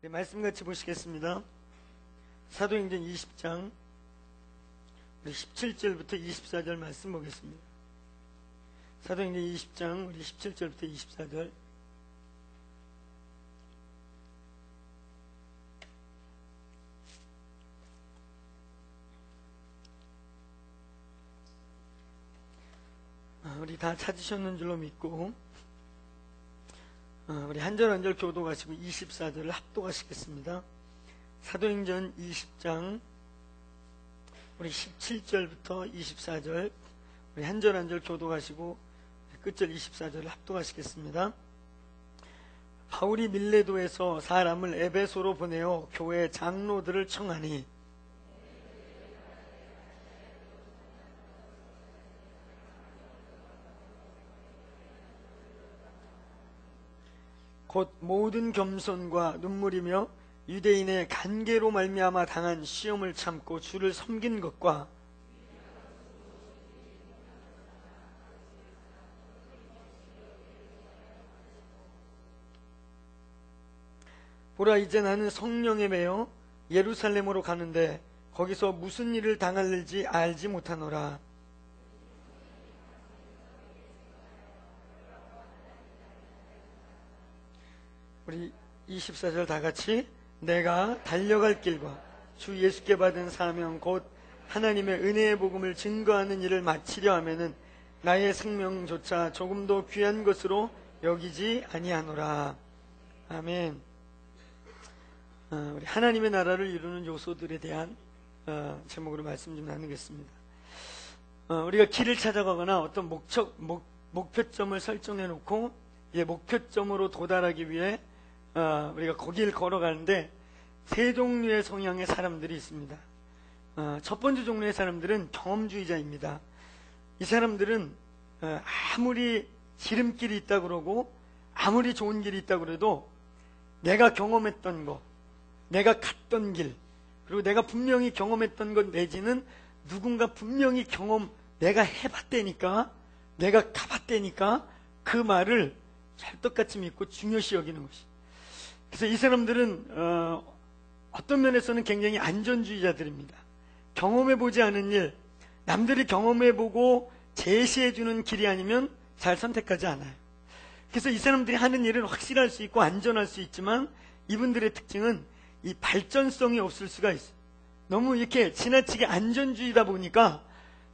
네, 말씀 같이 보시겠습니다. 사도행전 20장 우리 17절부터 24절 말씀 보겠습니다. 사도행전 20장 우리 17절부터 24절. 우리 다 찾으셨는 줄로 믿고 우리 한 절 한 절 교독하시고 24절을 합독하시겠습니다. 사도행전 20장 우리 17절부터 24절 우리 한 절 한 절 교독하시고 끝절 24절을 합독하시겠습니다. 바울이 밀레도에서 사람을 에베소로 보내어 교회 장로들을 청하니 곧 모든 겸손과 눈물이며 유대인의 간계로 말미암아 당한 시험을 참고 주를 섬긴 것과 보라, 이제 나는 성령에 매여 예루살렘으로 가는데 거기서 무슨 일을 당할지 알지 못하노라. 우리 24절 다 같이 내가 달려갈 길과 주 예수께 받은 사명 곧 하나님의 은혜의 복음을 증거하는 일을 마치려 하면은 나의 생명조차 조금도 귀한 것으로 여기지 아니하노라. 아멘. 우리 하나님의 나라를 이루는 요소들에 대한 제목으로 말씀 좀 나누겠습니다. 우리가 길을 찾아가거나 어떤 목표점을 설정해 놓고 목표점으로 도달하기 위해 우리가 거길 걸어가는데 세 종류의 성향의 사람들이 있습니다. 첫 번째 종류의 사람들은 경험주의자입니다. 이 사람들은 아무리 지름길이 있다 그러고 아무리 좋은 길이 있다 그래도 내가 경험했던 거, 내가 갔던 길, 그리고 내가 분명히 경험했던 것 내지는 누군가 분명히 내가 해봤다니까, 내가 가봤다니까 그 말을 찰떡같이 믿고 중요시 여기는 것이. 그래서 이 사람들은 어떤 면에서는 굉장히 안전주의자들입니다. 경험해보지 않은 일, 남들이 경험해보고 제시해주는 길이 아니면 잘 선택하지 않아요. 그래서 이 사람들이 하는 일은 확실할 수 있고 안전할 수 있지만 이분들의 특징은 이 발전성이 없을 수가 있어요. 너무 이렇게 지나치게 안전주의다 보니까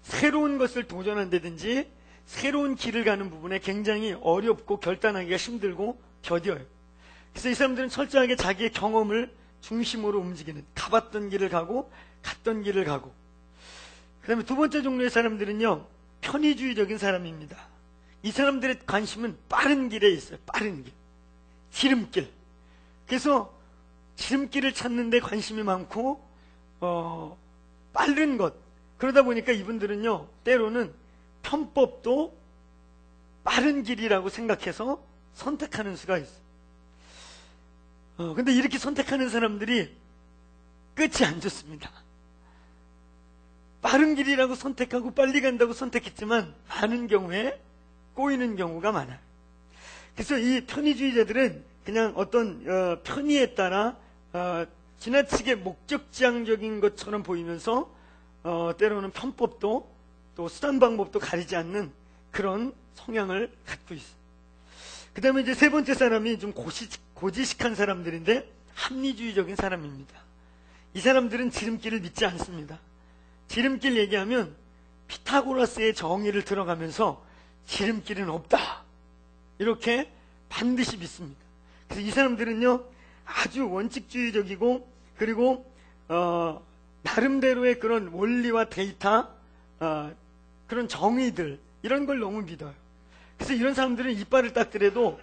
새로운 것을 도전한다든지 새로운 길을 가는 부분에 굉장히 어렵고 결단하기가 힘들고 더뎌요. 그래서 이 사람들은 철저하게 자기의 경험을 중심으로 움직이는, 가봤던 길을 가고 갔던 길을 가고. 그 다음에 두 번째 종류의 사람들은요, 편의주의적인 사람입니다. 이 사람들의 관심은 빠른 길에 있어요. 빠른 길, 지름길. 그래서 지름길을 찾는 데 관심이 많고 빠른 것. 그러다 보니까 이분들은요, 때로는 편법도 빠른 길이라고 생각해서 선택하는 수가 있어요. 근데 이렇게 선택하는 사람들이 끝이 안 좋습니다. 빠른 길이라고 선택하고 빨리 간다고 선택했지만 많은 경우에 꼬이는 경우가 많아요. 그래서 이 편의주의자들은 그냥 어떤 편의에 따라 지나치게 목적지향적인 것처럼 보이면서 때로는 편법도 또 수단 방법도 가리지 않는 그런 성향을 갖고 있어요. 그 다음에 이제 세 번째 사람이 좀 고지식한 사람들인데 합리주의적인 사람입니다. 이 사람들은 지름길을 믿지 않습니다. 지름길 얘기하면 피타고라스의 정의를 들어가면서 지름길은 없다, 이렇게 반드시 믿습니다. 그래서 이 사람들은요, 아주 원칙주의적이고, 그리고 나름대로의 그런 원리와 데이터, 그런 정의들, 이런 걸 너무 믿어요. 그래서 이런 사람들은 이빨을 닦더라도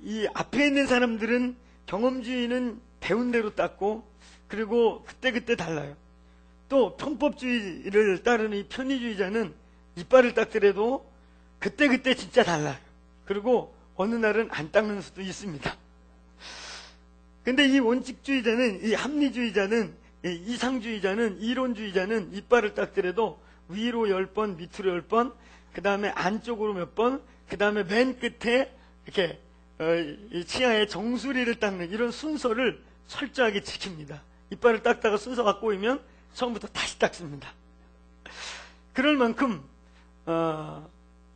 이 앞에 있는 사람들은 경험주의는 배운 대로 닦고, 그리고 그때그때 달라요. 또 편법주의를 따르는 이 편의주의자는 이빨을 닦더라도 그때그때 진짜 달라요. 그리고 어느 날은 안 닦는 수도 있습니다. 근데 이 원칙주의자는, 이 합리주의자는, 이 이상주의자는, 이론주의자는 이빨을 닦더라도 위로 10번, 밑으로 10번, 그 다음에 안쪽으로 몇 번, 그 다음에 맨 끝에 이렇게 이 치아에 정수리를 닦는 이런 순서를 철저하게 지킵니다. 이빨을 닦다가 순서가 꼬이면 처음부터 다시 닦습니다. 그럴 만큼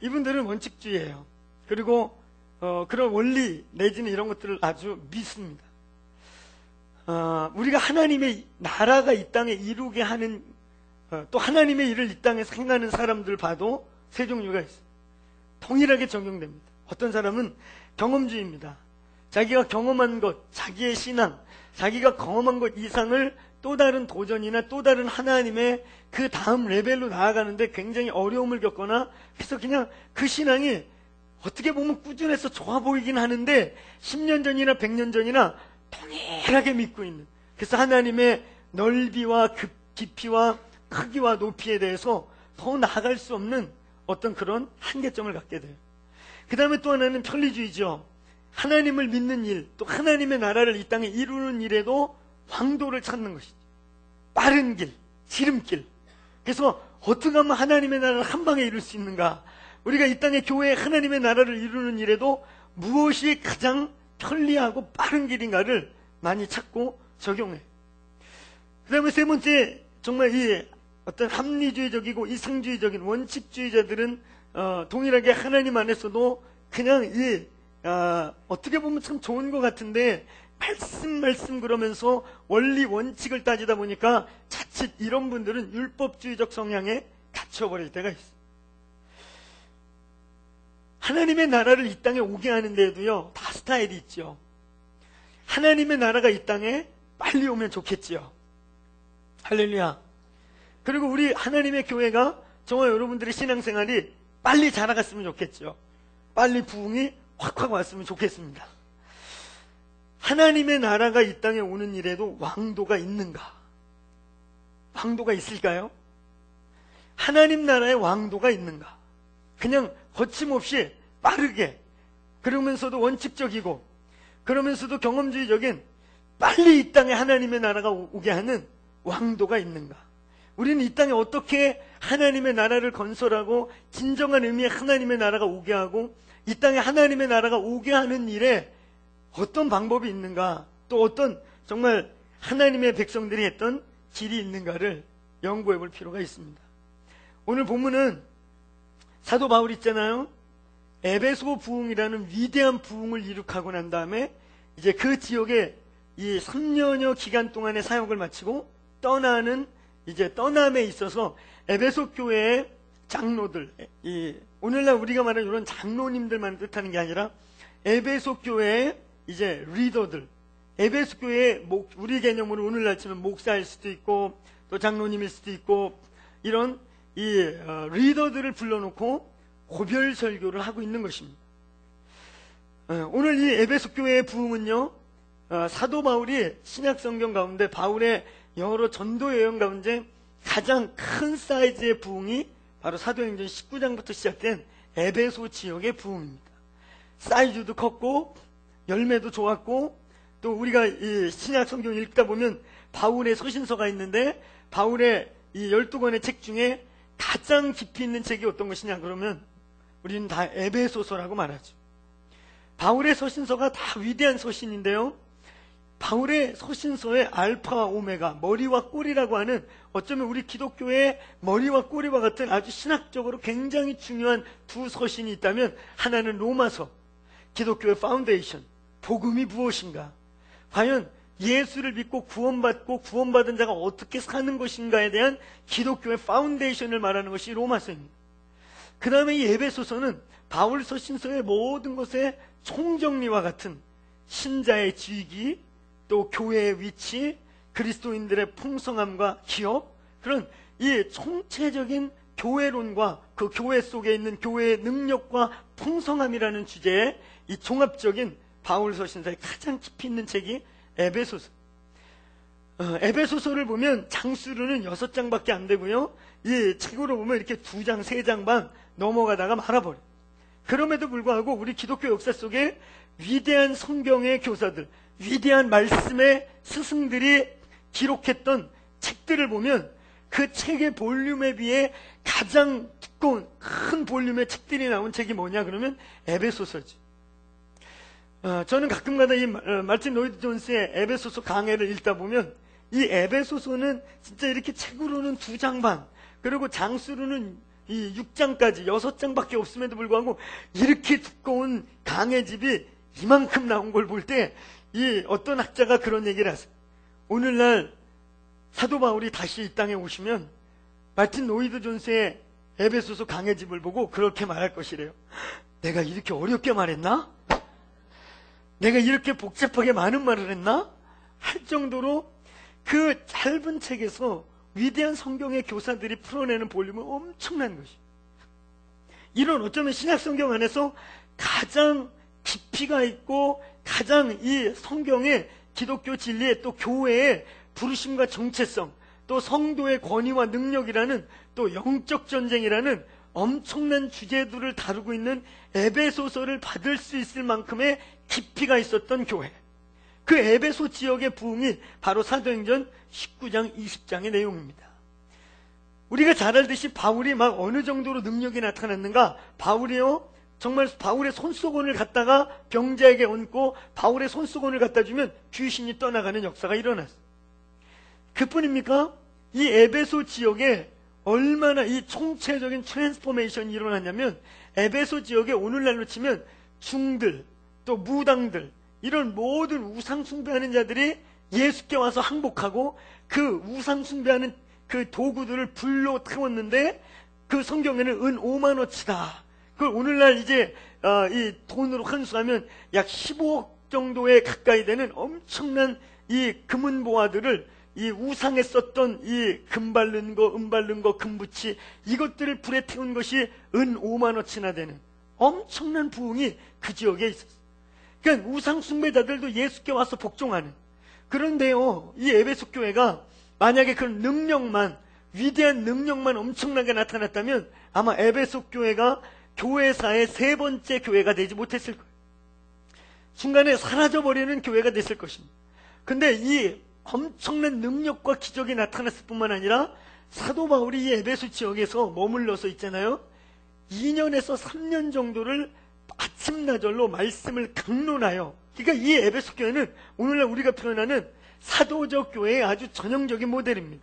이분들은 원칙주의예요. 그리고 그런 원리 내지는 이런 것들을 아주 믿습니다. 우리가 하나님의 나라가 이 땅에 이루게 하는 또 하나님의 일을 이 땅에 행하는 사람들 봐도 세 종류가 있어요. 동일하게 적용됩니다. 어떤 사람은 경험주의입니다. 자기가 경험한 것, 자기의 신앙, 자기가 경험한 것 이상을 또 다른 도전이나 또 다른 하나님의 그 다음 레벨로 나아가는데 굉장히 어려움을 겪거나, 그래서 그냥 그 신앙이 어떻게 보면 꾸준해서 좋아 보이긴 하는데 10년 전이나 100년 전이나 동일하게 믿고 있는, 그래서 하나님의 넓이와 깊이와 크기와 높이에 대해서 더 나아갈 수 없는 어떤 그런 한계점을 갖게 돼요. 그 다음에 또 하나는 편리주의죠. 하나님을 믿는 일, 또 하나님의 나라를 이 땅에 이루는 일에도 왕도를 찾는 것이죠. 빠른 길, 지름길. 그래서 어떻게 하면 하나님의 나라를 한 방에 이룰 수 있는가? 우리가 이 땅에 교회에 하나님의 나라를 이루는 일에도 무엇이 가장 편리하고 빠른 길인가를 많이 찾고 적용해. 그 다음에 세 번째, 정말 이 어떤 합리주의적이고 이상주의적인 원칙주의자들은 동일하게 하나님 안에서도 그냥 어떻게 보면 참 좋은 것 같은데 말씀 그러면서 원리 원칙을 따지다 보니까 자칫 이런 분들은 율법주의적 성향에 갇혀버릴 때가 있어요. 하나님의 나라를 이 땅에 오게 하는 데에도요, 다 스타일이 있죠. 하나님의 나라가 이 땅에 빨리 오면 좋겠지요. 할렐루야. 그리고 우리 하나님의 교회가 정말 여러분들의 신앙생활이 빨리 자라갔으면 좋겠죠. 빨리 부흥이 확 왔으면 좋겠습니다. 하나님의 나라가 이 땅에 오는 일에도 왕도가 있는가? 왕도가 있을까요? 하나님 나라의 왕도가 있는가? 그냥 거침없이 빠르게, 그러면서도 원칙적이고 그러면서도 경험주의적인 빨리 이 땅에 하나님의 나라가 오게 하는 왕도가 있는가? 우리는 이 땅에 어떻게 하나님의 나라를 건설하고 진정한 의미의 하나님의 나라가 오게 하고 이 땅에 하나님의 나라가 오게 하는 일에 어떤 방법이 있는가, 또 어떤 정말 하나님의 백성들이 했던 길이 있는가를 연구해 볼 필요가 있습니다. 오늘 본문은 사도 바울 있잖아요. 에베소 부흥이라는 위대한 부흥을 이룩하고 난 다음에 이제 그 지역에 이 3년여 기간 동안의 사역을 마치고 떠나는, 이제 떠남에 있어서 에베소 교회의 장로들, 오늘날 우리가 말하는 이런 장로님들만 뜻하는 게 아니라 에베소 교회의 이제 리더들, 에베소 교회의 우리 개념으로 오늘날 치면 목사일 수도 있고 또 장로님일 수도 있고 이런 리더들을 불러놓고 고별 설교를 하고 있는 것입니다. 오늘 이 에베소 교회의 부흥은요, 사도 바울이 신약 성경 가운데 바울의 여러 전도 여행 가운데 가장 큰 사이즈의 부흥이 바로 사도행전 19장부터 시작된 에베소 지역의 부흥입니다. 사이즈도 컸고 열매도 좋았고, 또 우리가 이 신약 성경 읽다 보면 바울의 서신서가 있는데 바울의 이 12권의 책 중에 가장 깊이 있는 책이 어떤 것이냐 그러면 우리는 다 에베소서라고 말하죠. 바울의 서신서가 다 위대한 서신인데요, 바울의 서신서의 알파와 오메가, 머리와 꼬리라고 하는, 어쩌면 우리 기독교의 머리와 꼬리와 같은 아주 신학적으로 굉장히 중요한 두 서신이 있다면 하나는 로마서, 기독교의 파운데이션, 복음이 무엇인가, 과연 예수를 믿고 구원받고 구원받은 자가 어떻게 사는 것인가에 대한 기독교의 파운데이션을 말하는 것이 로마서입니다. 그 다음에 이 에베소서는 바울 서신서의 모든 것의 총정리와 같은 신자의 지위, 또 교회의 위치, 그리스도인들의 풍성함과 기업, 그런 이 총체적인 교회론과 그 교회 속에 있는 교회의 능력과 풍성함이라는 주제의 이 종합적인 바울 서신서의 가장 깊이 있는 책이 에베소서. 에베소서를 보면 장수로는 6장밖에 안 되고요, 이 책으로 보면 이렇게 2장, 3장 반 넘어가다가 말아버려요. 그럼에도 불구하고 우리 기독교 역사 속에 위대한 성경의 교사들, 위대한 말씀의 스승들이 기록했던 책들을 보면 그 책의 볼륨에 비해 가장 두꺼운 큰 볼륨의 책들이 나온 책이 뭐냐 그러면 에베소서지. 저는 가끔가다 이 마틴 로이드 존스의 에베소서 강해를 읽다 보면 이 에베소서는 진짜 이렇게 책으로는 2장 반, 그리고 장수로는 이 6장까지 6장밖에 없음에도 불구하고 이렇게 두꺼운 강해집이 이만큼 나온 걸 볼 때 이 어떤 학자가 그런 얘기를 하세요. 오늘날 사도 바울이 다시 이 땅에 오시면 마틴 로이드 존스의 에베소서 강해집을 보고 그렇게 말할 것이래요. 내가 이렇게 어렵게 말했나? 내가 이렇게 복잡하게 많은 말을 했나? 할 정도로 그 짧은 책에서 위대한 성경의 교사들이 풀어내는 볼륨은 엄청난 것이. 이런 어쩌면 신약 성경 안에서 가장 깊이가 있고 가장 이 성경의 기독교 진리의 또 교회의 부르심과 정체성, 또 성도의 권위와 능력이라는 또 영적 전쟁이라는 엄청난 주제들을 다루고 있는 에베소서를 받을 수 있을 만큼의 깊이가 있었던 교회. 그 에베소 지역의 부흥이 바로 사도행전 19장 20장의 내용입니다. 우리가 잘 알듯이 바울이 막 어느 정도로 능력이 나타났는가? 바울이요, 정말 바울의 손수건을 갖다가 병자에게 얹고 바울의 손수건을 갖다 주면 귀신이 떠나가는 역사가 일어났어요. 그뿐입니까? 이 에베소 지역에 얼마나 이 총체적인 트랜스포메이션이 일어났냐면, 에베소 지역에 오늘날로 치면 중들, 또 무당들, 이런 모든 우상 숭배하는 자들이 예수께 와서 항복하고 그 우상 숭배하는 그 도구들을 불로 태웠는데 그 성경에는 은 5만어치다. 그걸 오늘날 이제 이 돈으로 환수하면 약 15억 정도에 가까이 되는 엄청난 이 금은보화들을 이 우상에 썼던 이 금 바른 거, 은 바른 거, 금붙이 이것들을 불에 태운 것이 은 5만어치나 되는 엄청난 부흥이 그 지역에 있었어요. 그러니까 우상 숭배자들도 예수께 와서 복종하는. 그런데요, 이 에베소 교회가 만약에 그런 능력만, 위대한 능력만 엄청나게 나타났다면 아마 에베소 교회가 교회사의 3번째 교회가 되지 못했을 거예요. 순간에 사라져버리는 교회가 됐을 것입니다. 근데 이 엄청난 능력과 기적이 나타났을 뿐만 아니라 사도 바울이 이 에베소 지역에서 머물러서 있잖아요. 2년에서 3년 정도를 아침나절로 말씀을 강론하여, 그러니까 이 에베소 교회는 오늘날 우리가 표현하는 사도적 교회의 아주 전형적인 모델입니다.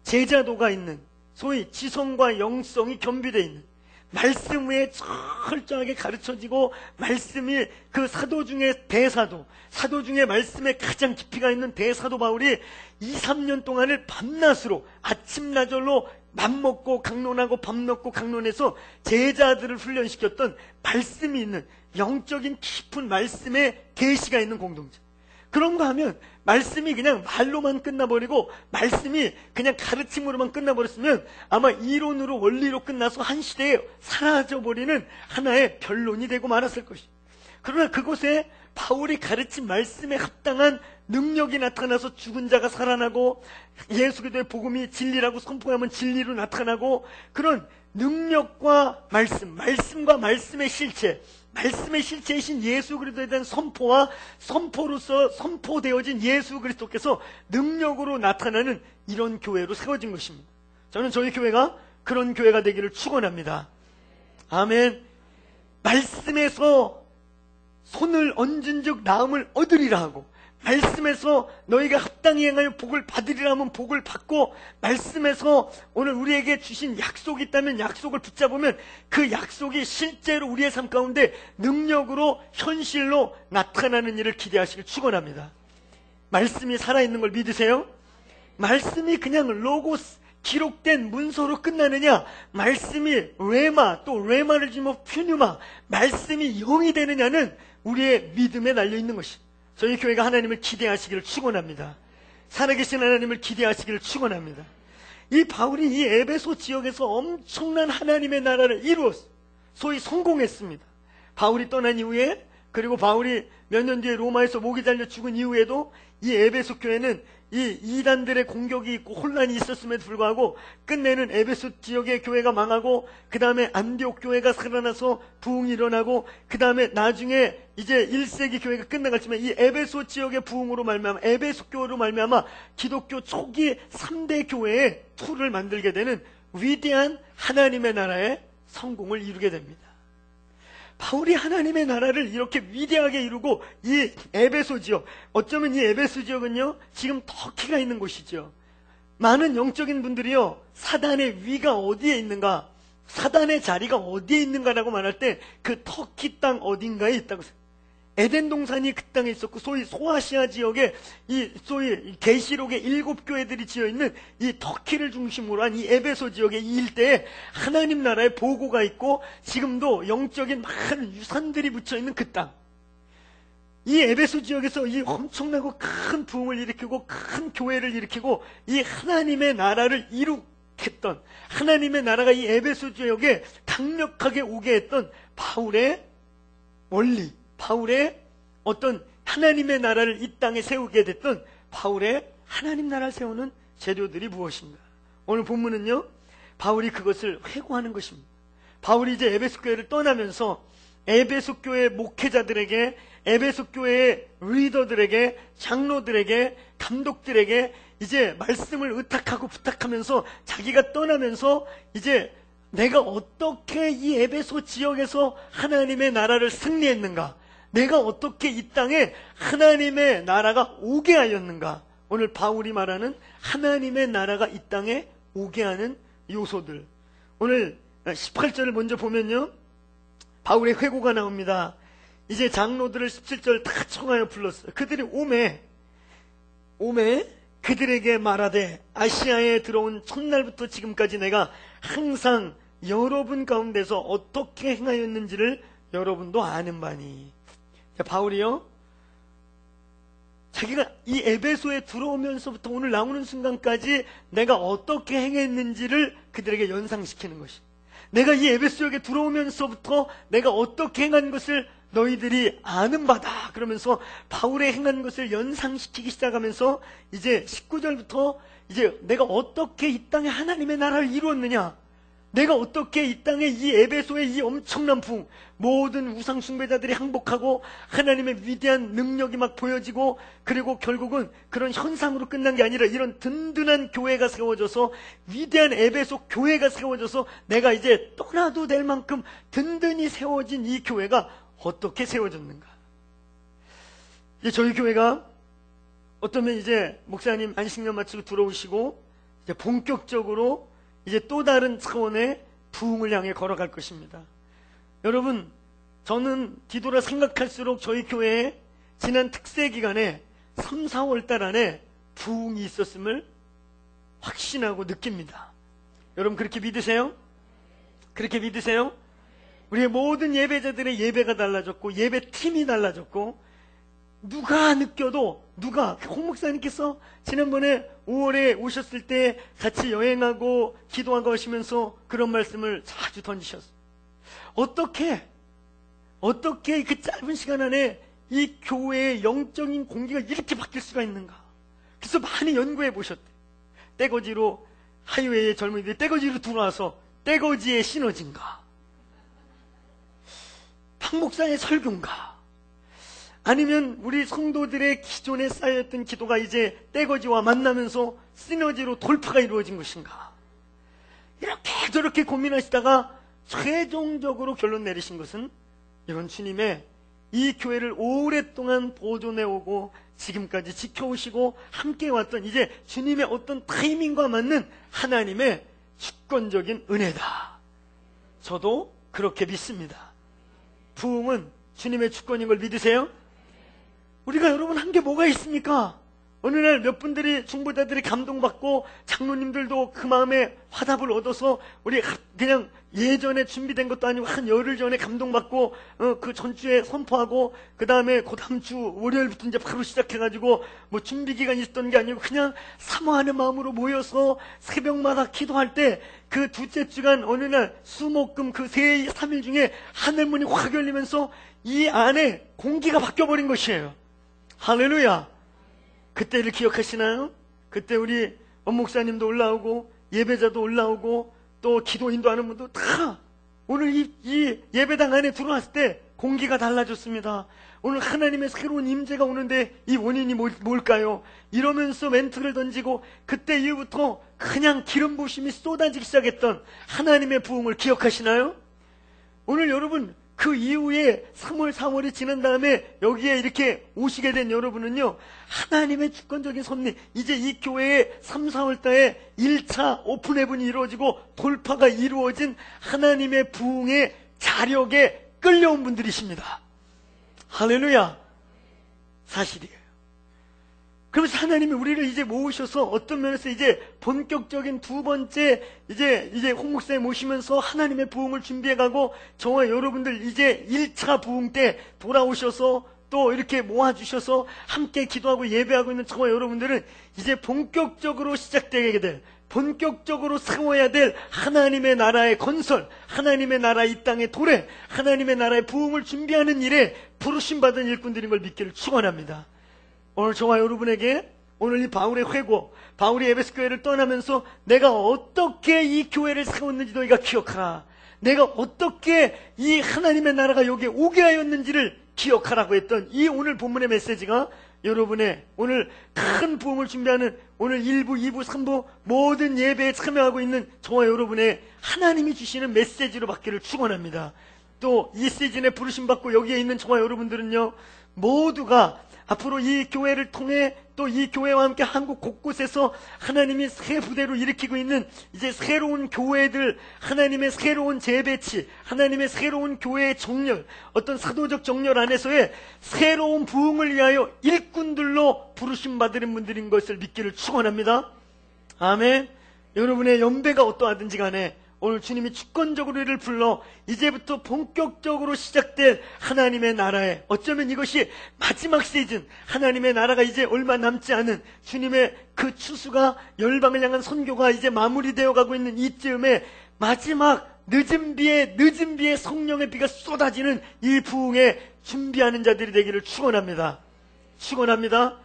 제자도가 있는, 소위 지성과 영성이 겸비되어 있는, 말씀 위에 철저하게 가르쳐지고 말씀이 그 사도 중에 대사도, 사도 중에 말씀에 가장 깊이가 있는 대사도 바울이 2, 3년 동안을 밤낮으로 아침나절로 맘먹고 강론하고 밥 먹고 강론해서 제자들을 훈련시켰던 말씀이 있는 영적인 깊은 말씀의 계시가 있는 공동체. 그런가 하면 말씀이 그냥 말로만 끝나버리고 말씀이 그냥 가르침으로만 끝나버렸으면 아마 이론으로 원리로 끝나서 한 시대에 사라져버리는 하나의 변론이 되고 말았을 것입니다. 그러나 그곳에 바울이 가르친 말씀에 합당한 능력이 나타나서 죽은 자가 살아나고 예수 그리스도의 복음이 진리라고 선포하면 진리로 나타나고, 그런 능력과 말씀, 말씀과 말씀의 실체, 말씀의 실체이신 예수 그리스도에 대한 선포와 선포로서 선포되어진 예수 그리스도께서 능력으로 나타나는 이런 교회로 세워진 것입니다. 저는 저희 교회가 그런 교회가 되기를 축원합니다. 아멘. 말씀에서 손을 얹은 즉 나음을 얻으리라 하고, 말씀에서 너희가 합당히 행하여 복을 받으리라 하면 복을 받고, 말씀에서 오늘 우리에게 주신 약속이 있다면 약속을 붙잡으면 그 약속이 실제로 우리의 삶 가운데 능력으로 현실로 나타나는 일을 기대하시길 축원합니다. 말씀이 살아있는 걸 믿으세요? 말씀이 그냥 로고스, 기록된 문서로 끝나느냐, 말씀이 레마, 또 레마를 지면 퓨뉴마, 말씀이 영이 되느냐는 우리의 믿음에 달려있는 것입니다. 저희 교회가 하나님을 기대하시기를 축원합니다. 살아계신 하나님을 기대하시기를 축원합니다. 이 바울이 이 에베소 지역에서 엄청난 하나님의 나라를 이루었어요. 소위 성공했습니다. 바울이 떠난 이후에, 그리고 바울이 몇 년 뒤에 로마에서 목이 잘려 죽은 이후에도 이 에베소 교회는 이 이단들의 공격이 있고 혼란이 있었음에도 불구하고 끝내는 에베소 지역의 교회가 망하고, 그 다음에 안디옥 교회가 살아나서 부흥이 일어나고, 그 다음에 나중에 이제 1세기 교회가 끝나갔지만 이 에베소 지역의 부흥으로 말미암아, 에베소 교회로 말미암아 기독교 초기 3대 교회의 틀을 만들게 되는 위대한 하나님의 나라의 성공을 이루게 됩니다. 바울이 하나님의 나라를 이렇게 위대하게 이루고 이 에베소 지역, 어쩌면 이 에베소 지역은요 지금 터키가 있는 곳이죠. 많은 영적인 분들이요 사단의 위가 어디에 있는가, 사단의 자리가 어디에 있는가라고 말할 때 그 터키 땅 어딘가에 있다고 생각해요. 에덴 동산이 그 땅에 있었고, 소위 소아시아 지역에 이 소위 계시록의 7교회들이 지어 있는 이 터키를 중심으로 한 이 에베소 지역의 이 일대에 하나님 나라의 보고가 있고, 지금도 영적인 많은 유산들이 붙여 있는 그 땅. 이 에베소 지역에서 이 엄청나고 큰 부흥을 일으키고 큰 교회를 일으키고 이 하나님의 나라를 이룩했던, 하나님의 나라가 이 에베소 지역에 강력하게 오게 했던 바울의 원리, 바울의 어떤 하나님의 나라를 이 땅에 세우게 됐던 바울의 하나님 나라를 세우는 재료들이 무엇인가? 오늘 본문은요 바울이 그것을 회고하는 것입니다. 바울이 이제 에베소 교회를 떠나면서 에베소 교회 목회자들에게, 에베소 교회의 리더들에게, 장로들에게, 감독들에게 이제 말씀을 의탁하고 부탁하면서 자기가 떠나면서 이제 내가 어떻게 이 에베소 지역에서 하나님의 나라를 승리했는가, 내가 어떻게 이 땅에 하나님의 나라가 오게 하였는가, 오늘 바울이 말하는 하나님의 나라가 이 땅에 오게 하는 요소들. 오늘 18절을 먼저 보면요 바울의 회고가 나옵니다. 이제 장로들을 17절 다 청하여 불렀어요. 그들이 오매 그들에게 말하되 아시아에 들어온 첫날부터 지금까지 내가 항상 여러분 가운데서 어떻게 행하였는지를 여러분도 아는 바니. 바울이요 자기가 이 에베소에 들어오면서부터 오늘 나오는 순간까지 내가 어떻게 행했는지를 그들에게 연상시키는 것이, 내가 이 에베소에 들어오면서부터 내가 어떻게 행한 것을 너희들이 아는 바다. 그러면서 바울의 행한 것을 연상시키기 시작하면서 이제 19절부터 이제 내가 어떻게 이 땅에 하나님의 나라를 이루었느냐, 내가 어떻게 이 땅에 이 에베소의 이 엄청난 부흥, 모든 우상 숭배자들이 항복하고 하나님의 위대한 능력이 막 보여지고, 그리고 결국은 그런 현상으로 끝난 게 아니라 이런 든든한 교회가 세워져서, 위대한 에베소 교회가 세워져서 내가 이제 떠나도 될 만큼 든든히 세워진 이 교회가 어떻게 세워졌는가. 이제 저희 교회가 어쩌면 이제 목사님 안식년 마치고 들어오시고 이제 본격적으로 이제 또 다른 차원의 부흥을 향해 걸어갈 것입니다. 여러분, 저는 뒤돌아 생각할수록 저희 교회에 지난 특세 기간에 3, 4월 달 안에 부흥이 있었음을 확신하고 느낍니다. 여러분 그렇게 믿으세요? 그렇게 믿으세요? 우리의 모든 예배자들의 예배가 달라졌고 예배팀이 달라졌고, 누가 느껴도, 누가, 홍 목사님께서 지난번에 5월에 오셨을 때 같이 여행하고 기도하고 하시면서 그런 말씀을 자주 던지셨어요. 어떻게 그 짧은 시간 안에 이 교회의 영적인 공기가 이렇게 바뀔 수가 있는가. 그래서 많이 연구해 보셨대요. 떼거지로, 하이웨이의 젊은이들이 떼거지로 들어와서 떼거지의 시너지인가, 박 목사의 설교인가, 아니면 우리 성도들의 기존에 쌓여있던 기도가 이제 떼거지와 만나면서 시너지로 돌파가 이루어진 것인가. 이렇게 저렇게 고민하시다가 최종적으로 결론 내리신 것은 이건 주님의 이 교회를 오랫동안 보존해오고 지금까지 지켜오시고 함께 왔던 이제 주님의 어떤 타이밍과 맞는 하나님의 주권적인 은혜다. 저도 그렇게 믿습니다. 부흥은 주님의 주권인 걸 믿으세요? 우리가 여러분 한 게 뭐가 있습니까? 어느 날 몇 분들이 중보자들이 감동받고 장로님들도 그 마음에 화답을 얻어서 우리 그냥 예전에 준비된 것도 아니고 한 열흘 전에 감동받고 그 전주에 선포하고 그 다음에 그 다음 주 월요일부터 이제 바로 시작해가지고 뭐 준비 기간이 있었던 게 아니고 그냥 사모하는 마음으로 모여서 새벽마다 기도할 때 그 둘째 주간 어느 날 수목금 그 3일 중에 하늘문이 확 열리면서 이 안에 공기가 바뀌어버린 것이에요. 할렐루야. 그때를 기억하시나요? 그때 우리 원목사님도 올라오고 예배자도 올라오고 또 기도인도 하는 분도 다 오늘 이 예배당 안에 들어왔을 때 공기가 달라졌습니다. 오늘 하나님의 새로운 임재가 오는데 이 원인이 뭘까요? 이러면서 멘트를 던지고 그때 이후부터 그냥 기름 부심이 쏟아지기 시작했던 하나님의 부흥을 기억하시나요? 오늘 여러분 그 이후에 3월, 4월이 지난 다음에 여기에 이렇게 오시게 된 여러분은요, 하나님의 주권적인 섭리, 이제 이 교회에 3, 4월 달에 1차 오픈 헤븐이 이루어지고 돌파가 이루어진 하나님의 부흥의 자력에 끌려온 분들이십니다. 할렐루야. 사실이에요. 그러면서 하나님이 우리를 이제 모으셔서 어떤 면에서 이제 본격적인 두 번째 이제 홍 목사님 모시면서 하나님의 부흥을 준비해가고 저와 여러분들 이제 1차 부흥 때 돌아오셔서 또 이렇게 모아주셔서 함께 기도하고 예배하고 있는 저와 여러분들은 이제 본격적으로 시작되게 될, 본격적으로 세워야 될 하나님의 나라의 건설, 하나님의 나라 이 땅의 도래, 하나님의 나라의 부흥을 준비하는 일에 부르심받은 일꾼들인 걸 믿기를 축원합니다. 오늘 저와 여러분에게 오늘 이 바울의 회고, 바울이 에베소 교회를 떠나면서 내가 어떻게 이 교회를 세웠는지 너희가 기억하라. 내가 어떻게 이 하나님의 나라가 여기에 오게 하였는지를 기억하라고 했던 이 오늘 본문의 메시지가 여러분의 오늘 큰 부흥을 준비하는 오늘 1부, 2부, 3부 모든 예배에 참여하고 있는 저와 여러분의 하나님이 주시는 메시지로 받기를 축원합니다. 또 이 시즌에 부르심받고 여기에 있는 저와 여러분들은요, 모두가 앞으로 이 교회를 통해 또 이 교회와 함께 한국 곳곳에서 하나님이 새 부대로 일으키고 있는 이제 새로운 교회들, 하나님의 새로운 재배치, 하나님의 새로운 교회의 정렬, 어떤 사도적 정렬 안에서의 새로운 부흥을 위하여 일꾼들로 부르심 받은 분들인 것을 믿기를 축원합니다. 아멘. 여러분의 연배가 어떠하든지 간에 오늘 주님이 주권적으로 이를 불러 이제부터 본격적으로 시작될 하나님의 나라에, 어쩌면 이것이 마지막 시즌, 하나님의 나라가 이제 얼마 남지 않은 주님의 그 추수가, 열방을 향한 선교가 이제 마무리되어 가고 있는 이쯤에 마지막 늦은 비에 성령의 비가 쏟아지는 이 부흥에 준비하는 자들이 되기를 축원합니다. 축원합니다.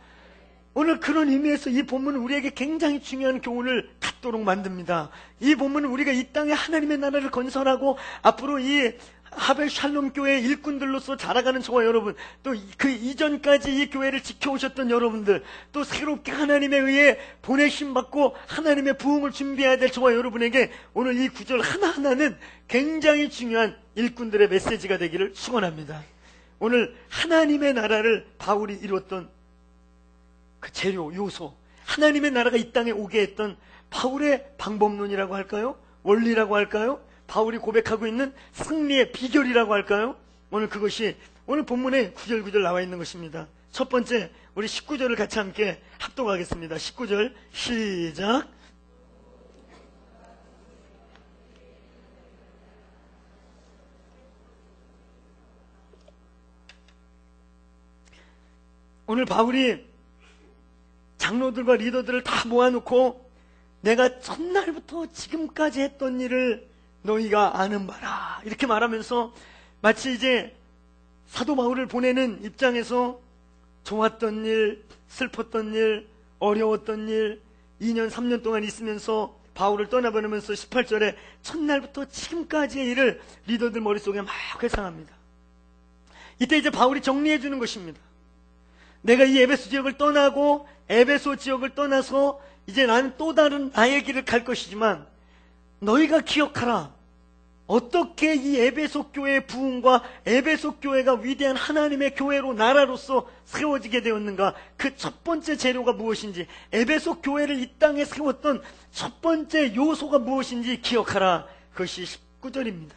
오늘 그런 의미에서 이 본문은 우리에게 굉장히 중요한 교훈을 갖도록 만듭니다. 이 본문은 우리가 이 땅에 하나님의 나라를 건설하고 앞으로 이 하벨 샬롬 교회의 일꾼들로서 자라가는 저와 여러분, 또 그 이전까지 이 교회를 지켜오셨던 여러분들, 또 새롭게 하나님에 의해 보내심 받고 하나님의 부흥을 준비해야 될 저와 여러분에게 오늘 이 구절 하나하나는 굉장히 중요한 일꾼들의 메시지가 되기를 축원합니다. 오늘 하나님의 나라를 바울이 이뤘던 그 재료, 요소, 하나님의 나라가 이 땅에 오게 했던 바울의 방법론이라고 할까요? 원리라고 할까요? 바울이 고백하고 있는 승리의 비결이라고 할까요? 오늘 그것이 오늘 본문에 구절 나와 있는 것입니다. 첫 번째, 우리 19절을 같이 함께 합독하겠습니다. 19절 시작. 오늘 바울이 장로들과 리더들을 다 모아놓고 내가 첫날부터 지금까지 했던 일을 너희가 아는 바라, 이렇게 말하면서 마치 이제 사도 바울을 보내는 입장에서 좋았던 일, 슬펐던 일, 어려웠던 일, 2년 3년 동안 있으면서 바울을 떠나보내면서 18절에 첫날부터 지금까지의 일을 리더들 머릿속에 막 회상합니다. 이때 이제 바울이 정리해 주는 것입니다. 내가 이 에베소 지역을 떠나고 에베소 지역을 떠나서 이제 나는 또 다른 나의 길을 갈 것이지만 너희가 기억하라. 어떻게 이 에베소 교회의 부흥과 에베소 교회가 위대한 하나님의 교회로 나라로서 세워지게 되었는가? 그 첫 번째 재료가 무엇인지, 에베소 교회를 이 땅에 세웠던 첫 번째 요소가 무엇인지 기억하라. 그것이 19절입니다.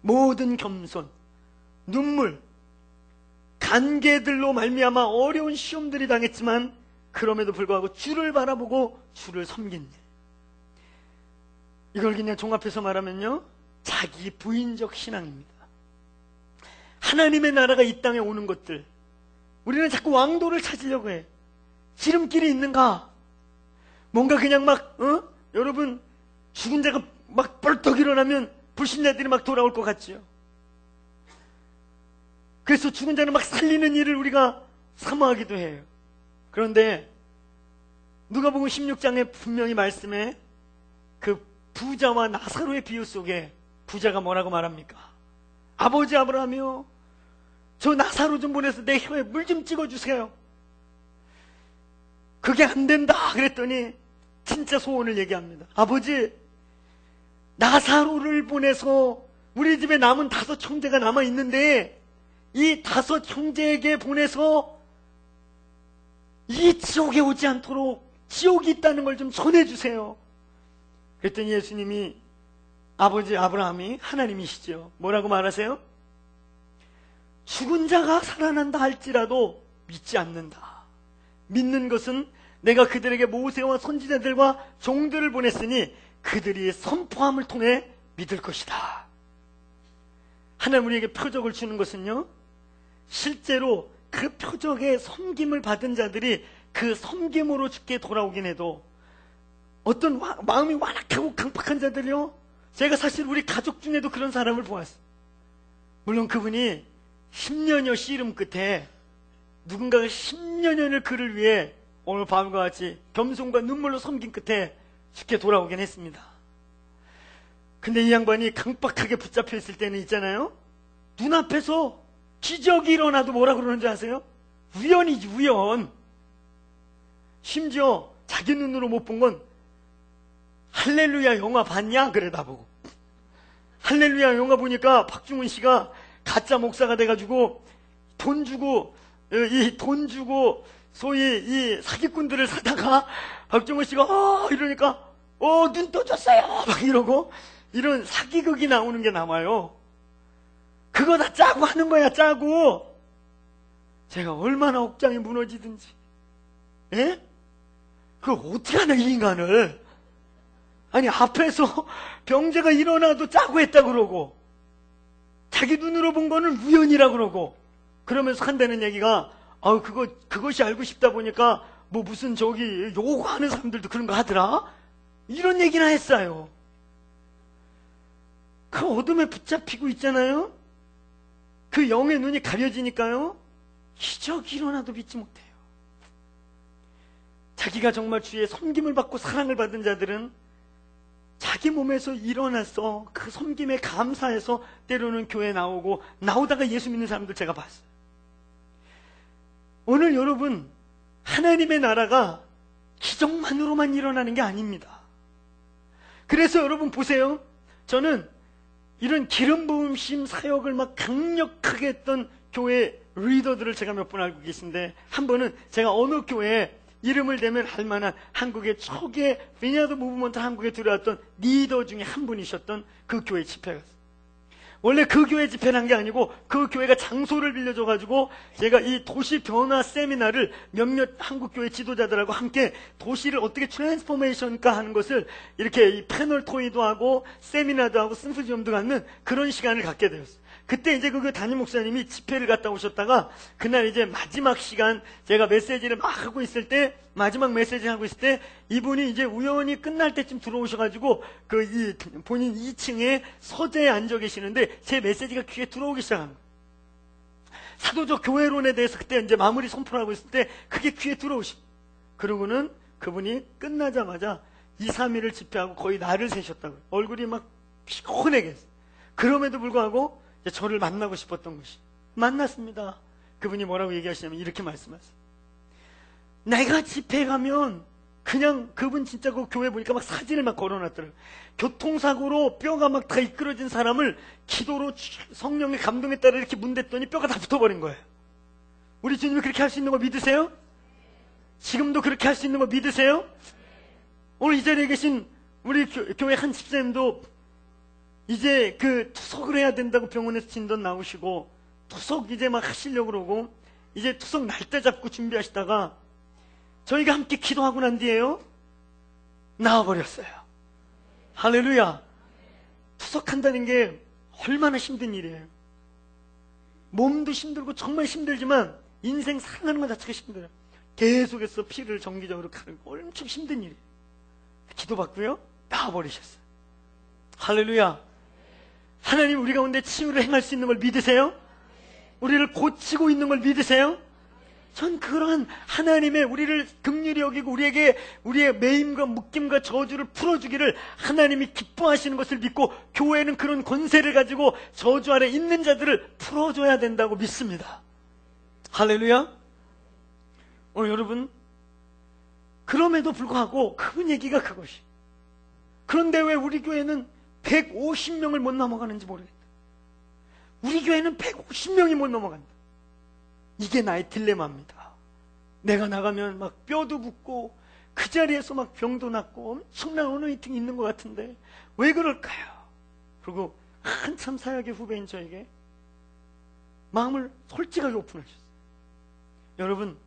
모든 겸손, 눈물, 간계들로 말미암아 어려운 시험들이 당했지만 그럼에도 불구하고 주를 바라보고 주를 섬긴 일. 이걸 그냥 종합해서 말하면요, 자기 부인적 신앙입니다. 하나님의 나라가 이 땅에 오는 것들, 우리는 자꾸 왕도를 찾으려고 해. 지름길이 있는가? 뭔가 그냥 막 여러분, 죽은 자가 막 벌떡 일어나면 불신자들이 막 돌아올 것 같지요. 그래서 죽은 자는 막 살리는 일을 우리가 사모하기도 해요. 그런데 누가복음 16장에 분명히 말씀에 그 부자와 나사로의 비유 속에 부자가 뭐라고 말합니까? 아버지 아브라함이요, 저 나사로 좀 보내서 내 혀에 물 좀 찍어주세요. 그게 안 된다 그랬더니 진짜 소원을 얘기합니다. 아버지, 나사로를 보내서 우리 집에 남은 5 형제가 남아 있는데 이 5 형제에게 보내서 이 지옥에 오지 않도록 지옥이 있다는 걸 좀 전해주세요. 그랬더니 예수님이, 아버지 아브라함이 하나님이시죠. 뭐라고 말하세요? 죽은 자가 살아난다 할지라도 믿지 않는다. 믿는 것은 내가 그들에게 모세와 선지자들과 종들을 보냈으니 그들이 선포함을 통해 믿을 것이다. 하나님 우리에게 표적을 주는 것은요, 실제로 그 표적의 섬김을 받은 자들이 그 섬김으로 죽게 돌아오긴 해도 어떤 마음이 완악하고 강팍한 자들이요, 제가 사실 우리 가족 중에도 그런 사람을 보았어요. 물론 그분이 10년여 씨름 끝에 누군가가 10여 년을 그를 위해 오늘 밤과 같이 겸손과 눈물로 섬긴 끝에 죽게 돌아오긴 했습니다. 근데 이 양반이 강박하게 붙잡혀 있을 때는 있잖아요, 눈앞에서 기적이 일어나도 뭐라 그러는지 아세요? 우연이지, 우연. 심지어 자기 눈으로 못 본 건 할렐루야 영화 봤냐? 그래 나보고. 할렐루야 영화 보니까 박중훈 씨가 가짜 목사가 돼가지고 돈 주고 소위 이 사기꾼들을 사다가 박중훈 씨가 이러니까 눈 떠졌어요 막 이러고, 이런 사기극이 나오는 게 남아요. 그거 다 짜고 하는 거야, 짜고. 제가 얼마나 억장이 무너지든지, 예? 그걸 어떻게 하나, 이 인간을. 아니, 앞에서 병자가 일어나도 짜고 했다 그러고, 자기 눈으로 본 거는 우연이라 그러고, 그러면서 한다는 얘기가, 그것이 알고 싶다 보니까 뭐 무슨 요구하는 사람들도 그런 거 하더라? 이런 얘기나 했어요. 그 어둠에 붙잡히고 있잖아요? 그 영의 눈이 가려지니까요, 기적이 일어나도 믿지 못해요. 자기가 정말 주의 섬김을 받고 사랑을 받은 자들은 자기 몸에서 일어나서 그 섬김에 감사해서 때로는 교회에 나오다가 예수 믿는 사람들 제가 봤어요. 오늘 여러분, 하나님의 나라가 기적만으로만 일어나는 게 아닙니다. 그래서 여러분 보세요. 저는 이런 기름 부음심 사역을 막 강력하게 했던 교회 리더들을 제가 몇 분 알고 계신데, 한 번은 제가 어느 교회에 이름을 대면 할 만한 한국의 초기에 비니아드 무브먼트 한국에 들어왔던 리더 중에 한 분이셨던 그 교회 집회가 있어요. 원래 그 교회 집회를 한 게 아니고 그 교회가 장소를 빌려줘가지고 제가 이 도시 변화 세미나를 몇몇 한국 교회 지도자들하고 함께 도시를 어떻게 트랜스포메이션化하는 것을 이렇게 이 패널 토의도 하고 세미나도 하고 심포지엄도 갖는 그런 시간을 갖게 되었어요. 그때 이제 그 담임 목사님이 집회를 갔다 오셨다가 그날 이제 마지막 시간 제가 메시지를 막 하고 있을 때, 마지막 메시지 하고 있을 때 이분이 이제 우연히 끝날 때쯤 들어오셔가지고 본인 2층에 서재에 앉아 계시는데 제 메시지가 귀에 들어오기 시작한 거예요. 사도적 교회론에 대해서 그때 이제 마무리 선포를 하고 있을 때 그게 귀에 들어오시. 그러고는 그분이 끝나자마자 2, 3일을 집회하고 거의 날을 새셨다고요. 얼굴이 막 피곤하게 했어요. 그럼에도 불구하고 저를 만나고 싶었던 것이, 만났습니다. 그분이 뭐라고 얘기하시냐면 이렇게 말씀하세요. 내가 집회에 가면 그냥 그분 진짜 그 교회 보니까 막 사진을 막 걸어놨더라고요. 교통사고로 뼈가 막 다 이끌어진 사람을 기도로 성령의 감동에 따라 이렇게 문댔더니 뼈가 다 붙어버린 거예요. 우리 주님이 그렇게 할 수 있는 거 믿으세요? 지금도 그렇게 할 수 있는 거 믿으세요? 오늘 이 자리에 계신 우리 교회 한 집사님도 이제 그 투석을 해야 된다고 병원에서 진단 나오시고 투석 이제 막 하시려고 그러고 이제 투석 날짜 잡고 준비하시다가 저희가 함께 기도하고 난 뒤에요, 나와버렸어요. 할렐루야. 투석한다는 게 얼마나 힘든 일이에요. 몸도 힘들고 정말 힘들지만 인생 살아가는 것 자체가 힘들어요. 계속해서 피를 정기적으로 가르고 엄청 힘든 일이에요. 기도받고요, 나와버리셨어요. 할렐루야. 하나님 우리 가운데 치유를 행할 수 있는 걸 믿으세요? 우리를 고치고 있는 걸 믿으세요? 전 그러한 하나님의 우리를 긍휼히 여기고 우리에게 우리의 매임과 묶임과 저주를 풀어주기를 하나님이 기뻐하시는 것을 믿고, 교회는 그런 권세를 가지고 저주 아래 있는 자들을 풀어줘야 된다고 믿습니다. 할렐루야. 오늘 여러분, 그럼에도 불구하고 그분 얘기가 그것이, 그런데 왜 우리 교회는 150명을 못 넘어가는지 모르겠다. 우리 교회는 150명이 못 넘어간다. 이게 나의 딜레마입니다. 내가 나가면 막 뼈도 붓고 그 자리에서 막 병도 낫고 엄청난 어노인팅이 있는 것 같은데 왜 그럴까요? 그리고 한참 사역의 후배인 저에게 마음을 솔직하게 오픈하셨어요. 여러분,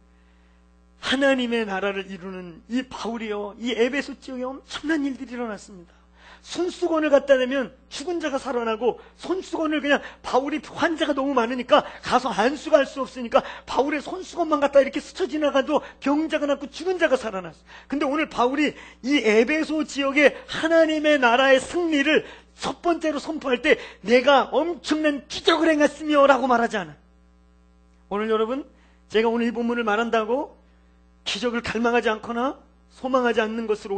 하나님의 나라를 이루는 이 바울이요, 이 에베소 지역에 엄청난 일들이 일어났습니다. 손수건을 갖다 대면 죽은 자가 살아나고, 손수건을 그냥 바울이 환자가 너무 많으니까 가서 안수가 할 수 없으니까 바울의 손수건만 갖다 이렇게 스쳐 지나가도 병자가 낫고 죽은 자가 살아났어. 근데 오늘 바울이 이 에베소 지역의 하나님의 나라의 승리를 첫 번째로 선포할 때 내가 엄청난 기적을 행했으며 라고 말하지 않아요. 오늘 여러분, 제가 오늘 이 본문을 말한다고 기적을 갈망하지 않거나 소망하지 않는 것으로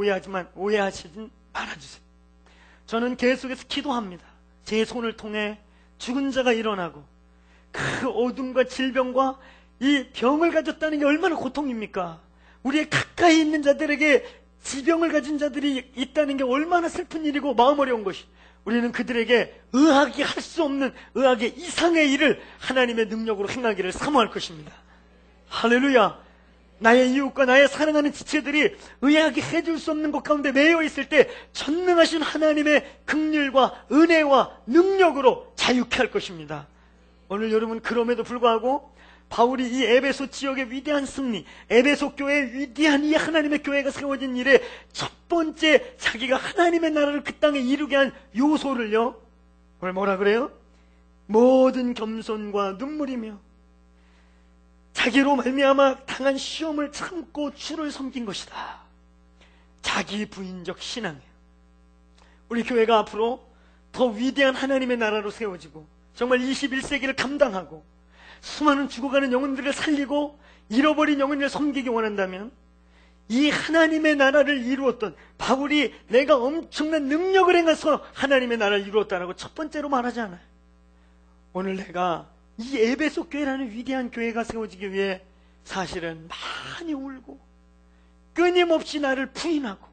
오해하시진 말아주세요. 저는 계속해서 기도합니다. 제 손을 통해 죽은 자가 일어나고, 그 어둠과 질병과 이 병을 가졌다는 게 얼마나 고통입니까? 우리의 가까이 있는 자들에게 지병을 가진 자들이 있다는 게 얼마나 슬픈 일이고 마음 어려운 것이. 우리는 그들에게 의학이 할 수 없는 의학의 이상의 일을 하나님의 능력으로 행하기를 사모할 것입니다. 할렐루야. 나의 이웃과 나의 사랑하는 지체들이 의학이 해줄 수 없는 것 가운데 매여 있을 때 전능하신 하나님의 긍휼과 은혜와 능력으로 자유케 할 것입니다. 오늘 여러분, 그럼에도 불구하고 바울이 이 에베소 지역의 위대한 승리, 에베소 교회의 위대한 이 하나님의 교회가 세워진 일에 첫 번째 자기가 하나님의 나라를 그 땅에 이루게 한 요소를요, 오늘 뭐라 그래요? 모든 겸손과 눈물이며 자기로 말미암아 당한 시험을 참고 주를 섬긴 것이다. 자기 부인적 신앙이에요. 우리 교회가 앞으로 더 위대한 하나님의 나라로 세워지고 정말 21세기를 감당하고 수많은 죽어가는 영혼들을 살리고 잃어버린 영혼을 섬기기 원한다면 이 하나님의 나라를 이루었던 바울이 내가 엄청난 능력을 행해서 하나님의 나라를 이루었다라고 첫 번째로 말하지 않아요. 오늘 내가 이 에베소 교회라는 위대한 교회가 세워지기 위해 사실은 많이 울고 끊임없이 나를 부인하고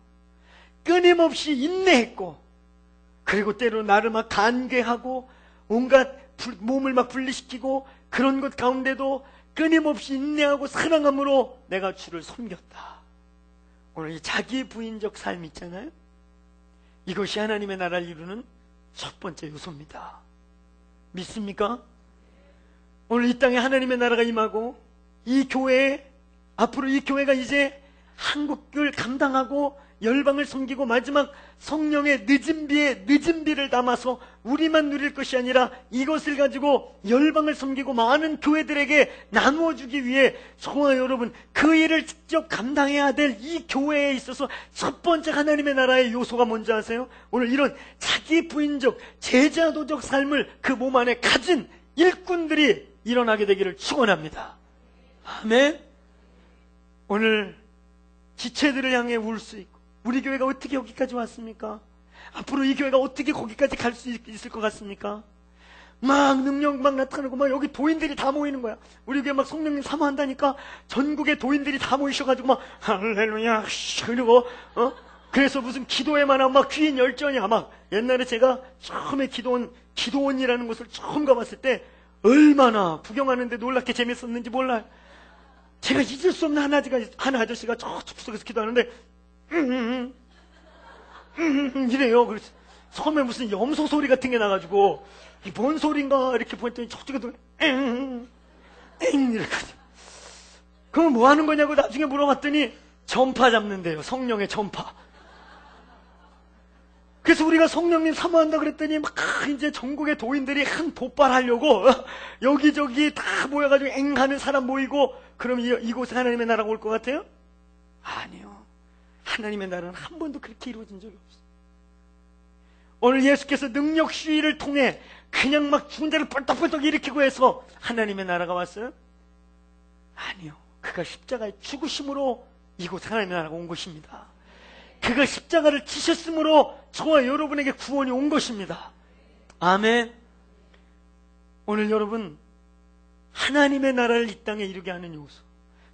끊임없이 인내했고, 그리고 때로 나를 막 간괴하고 온갖 몸을 막 분리시키고, 그런 것 가운데도 끊임없이 인내하고 사랑함으로 내가 주를 섬겼다. 오늘 이 자기 부인적 삶 있잖아요. 이것이 하나님의 나라를 이루는 첫 번째 요소입니다. 믿습니까? 오늘 이 땅에 하나님의 나라가 임하고 이 교회에, 앞으로 이 교회가 이제 한국을 감당하고 열방을 섬기고 마지막 성령의 늦은 비를 담아서 우리만 누릴 것이 아니라 이것을 가지고 열방을 섬기고 많은 교회들에게 나누어 주기 위해 저와 여러분 그 일을 직접 감당해야 될 이 교회에 있어서 첫 번째 하나님의 나라의 요소가 뭔지 아세요? 오늘 이런 자기 부인적 제자도적 삶을 그 몸 안에 가진 일꾼들이 일어나게 되기를 축원합니다. 아멘. 오늘 지체들을 향해 울 수 있고, 우리 교회가 어떻게 여기까지 왔습니까? 앞으로 이 교회가 어떻게 거기까지 갈 수 있을 것 같습니까? 막 능력 막 나타나고 막 여기 도인들이 다 모이는 거야. 우리 교회 막 성령님 사모한다니까 전국의 도인들이 다 모이셔가지고 막 할렐루야 그리고 그래서 무슨 기도에만 하면 막 귀인 열전이야. 막 옛날에 제가 처음에 기도원이라는 곳을 처음 가봤을 때 얼마나 구경하는데 놀랍게 재밌었는지 몰라요. 제가 잊을 수 없는 한 아저씨가 저쪽 속에서 기도하는데 이래요. 그래서 처음에 무슨 염소 소리 같은 게 나가지고 이 뭔 소린가 이렇게 보니까 저쪽에도 이래가지고 그럼 뭐 하는 거냐고 나중에 물어봤더니 전파 잡는데요. 성령의 전파. 그래서 우리가 성령님 사모한다 그랬더니 막 이제 전국의 도인들이 한 도발하려고 여기저기 다 모여가지고 하는 사람 모이고, 그럼 이곳에 하나님의 나라가 올 것 같아요? 아니요. 하나님의 나라는 한 번도 그렇게 이루어진 적이 없어요. 오늘 예수께서 능력 시위를 통해 그냥 막 죽은 자를 뻘떡뻘떡 일으키고 해서 하나님의 나라가 왔어요? 아니요. 그가 십자가의 죽으심으로 이곳에 하나님의 나라가 온 것입니다. 그가 십자가를 지셨으므로 저와 여러분에게 구원이 온 것입니다. 아멘. 오늘 여러분, 하나님의 나라를 이 땅에 이루게 하는 요소,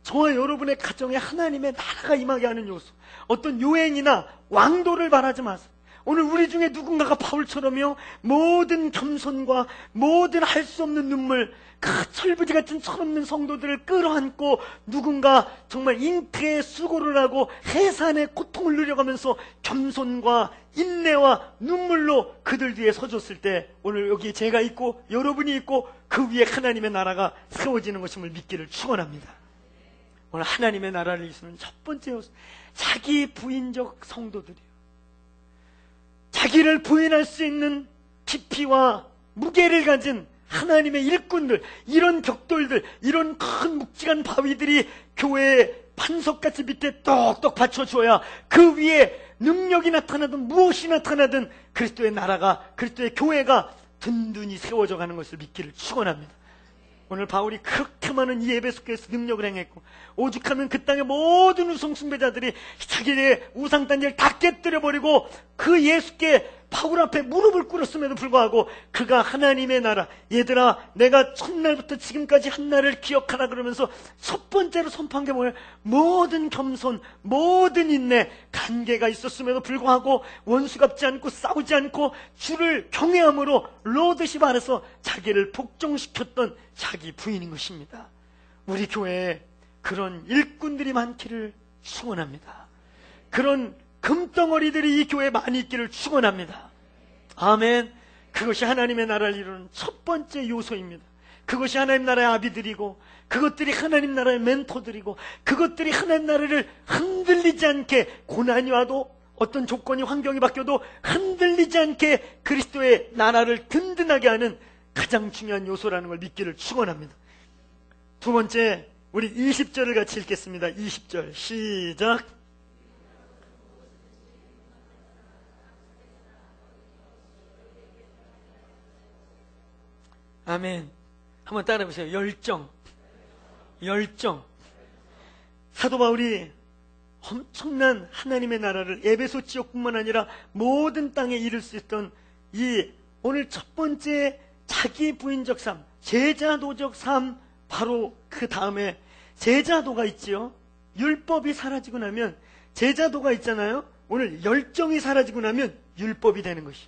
저와 여러분의 가정에 하나님의 나라가 임하게 하는 요소, 어떤 요행이나 왕도를 바라지 마세요. 오늘 우리 중에 누군가가 바울처럼요, 모든 겸손과 모든 할 수 없는 눈물, 그 철부지 같은 철없는 성도들을 끌어안고 누군가 정말 잉태의 수고를 하고 해산의 고통을 누려가면서 겸손과 인내와 눈물로 그들 뒤에 서줬을 때, 오늘 여기 제가 있고 여러분이 있고 그 위에 하나님의 나라가 세워지는 것임을 믿기를 축원합니다. 오늘 하나님의 나라를 이루는 첫 번째 요소, 자기 부인적 성도들이요, 자기를 부인할 수 있는 깊이와 무게를 가진 하나님의 일꾼들, 이런 벽돌들, 이런 큰 묵직한 바위들이 교회의 반석같이 밑에 똑똑 받쳐줘야 그 위에 능력이 나타나든 무엇이 나타나든 그리스도의 나라가, 그리스도의 교회가 든든히 세워져 가는 것을 믿기를 축원합니다. 오늘 바울이 그렇게 많은 이 에베소 교회에서 능력을 행했고, 오죽하면 그 땅의 모든 우상 숭배자들이 자기의 우상 단지를 다 깨뜨려버리고 그 예수께 바울 앞에 무릎을 꿇었음에도 불구하고 그가 하나님의 나라, 얘들아 내가 첫날부터 지금까지 한 날을 기억하라 그러면서 첫 번째로 선포한 게 뭐예요? 모든 겸손, 모든 인내, 관계가 있었음에도 불구하고 원수 갚지 않고 싸우지 않고 주를 경외함으로 로드십 아래서 자기를 복종시켰던 자기 부인인 것입니다. 우리 교회에 그런 일꾼들이 많기를 축원합니다. 그런 금덩어리들이 이 교회에 많이 있기를 축원합니다. 아멘. 그것이 하나님의 나라를 이루는 첫 번째 요소입니다. 그것이 하나님 나라의 아비들이고, 그것들이 하나님 나라의 멘토들이고, 그것들이 하나님 나라를 흔들리지 않게, 고난이 와도 어떤 조건이 환경이 바뀌어도 흔들리지 않게 그리스도의 나라를 든든하게 하는 가장 중요한 요소라는 걸 믿기를 축원합니다. 두 번째, 우리 20절을 같이 읽겠습니다. 20절 시작. 아멘. 한번 따라해 보세요. 열정. 사도 바울이 엄청난 하나님의 나라를 에베소 지역뿐만 아니라 모든 땅에 이룰 수 있던 이 오늘 첫 번째 자기 부인적 삶, 제자도적 삶, 바로 그 다음에 제자도가 있지요. 율법이 사라지고 나면 제자도가 있잖아요. 오늘 열정이 사라지고 나면 율법이 되는 것이,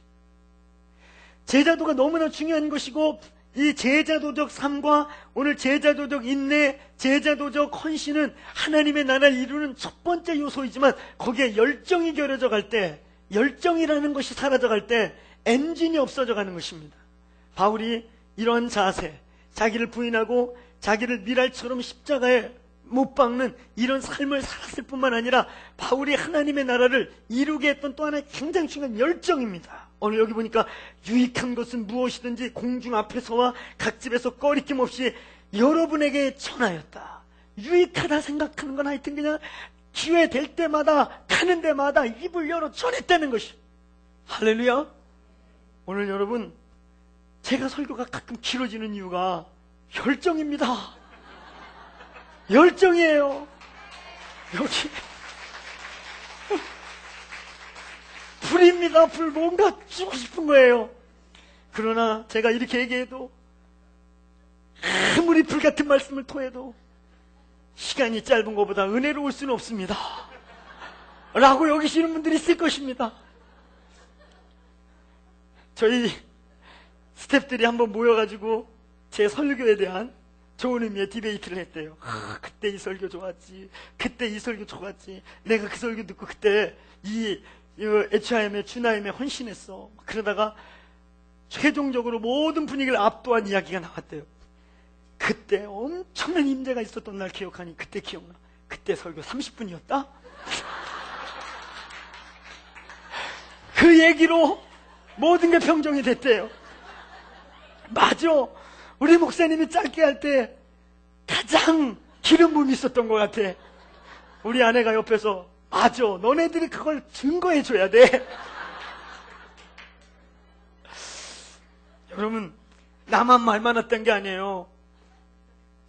제자도가 너무나 중요한 것이고, 이 제자도적 삶과 오늘 제자도적 인내, 제자도적 헌신은 하나님의 나라를 이루는 첫 번째 요소이지만, 거기에 열정이 결여져 갈 때, 열정이라는 것이 사라져 갈 때 엔진이 없어져 가는 것입니다. 바울이 이런 자세, 자기를 부인하고 자기를 미랄처럼 십자가에 못 박는 이런 삶을 살았을 뿐만 아니라 바울이 하나님의 나라를 이루게 했던 또 하나의 굉장히 중요한 열정입니다. 오늘 여기 보니까 유익한 것은 무엇이든지 공중 앞에서와 각 집에서 꺼리낌 없이 여러분에게 전하였다. 유익하다 생각하는 건 하여튼 그냥 기회 될 때마다 가는 데마다 입을 열어 전했다는 것이. 할렐루야. 오늘 여러분, 제가 설교가 가끔 길어지는 이유가 열정입니다. 열정이에요. 여기 불입니다. 불. 뭔가 주고 싶은 거예요. 그러나 제가 이렇게 얘기해도, 아무리 불같은 말씀을 토해도 시간이 짧은 것보다 은혜로울 수는 없습니다 라고 여기시는 분들이 있을 것입니다. 저희 스태프들이 한번 모여가지고 제 설교에 대한 좋은 의미의 디베이트를 했대요. 그때 이 설교 좋았지, 그때 이 설교 좋았지, 내가 그 설교 듣고 그때 이 HIM에 주나임에 헌신했어. 그러다가 최종적으로 모든 분위기를 압도한 이야기가 나왔대요. 그때 엄청난 임재가 있었던 날 기억하니 그때 기억나. 그때 설교 30분이었다? 그 얘기로 모든 게 평정이 됐대요. 맞아. 우리 목사님이 짧게 할 때 가장 기름 부음이 있었던 것 같아. 우리 아내가 옆에서, 맞아, 너네들이 그걸 증거해 줘야 돼. 여러분, 나만 말 많았던 게 아니에요.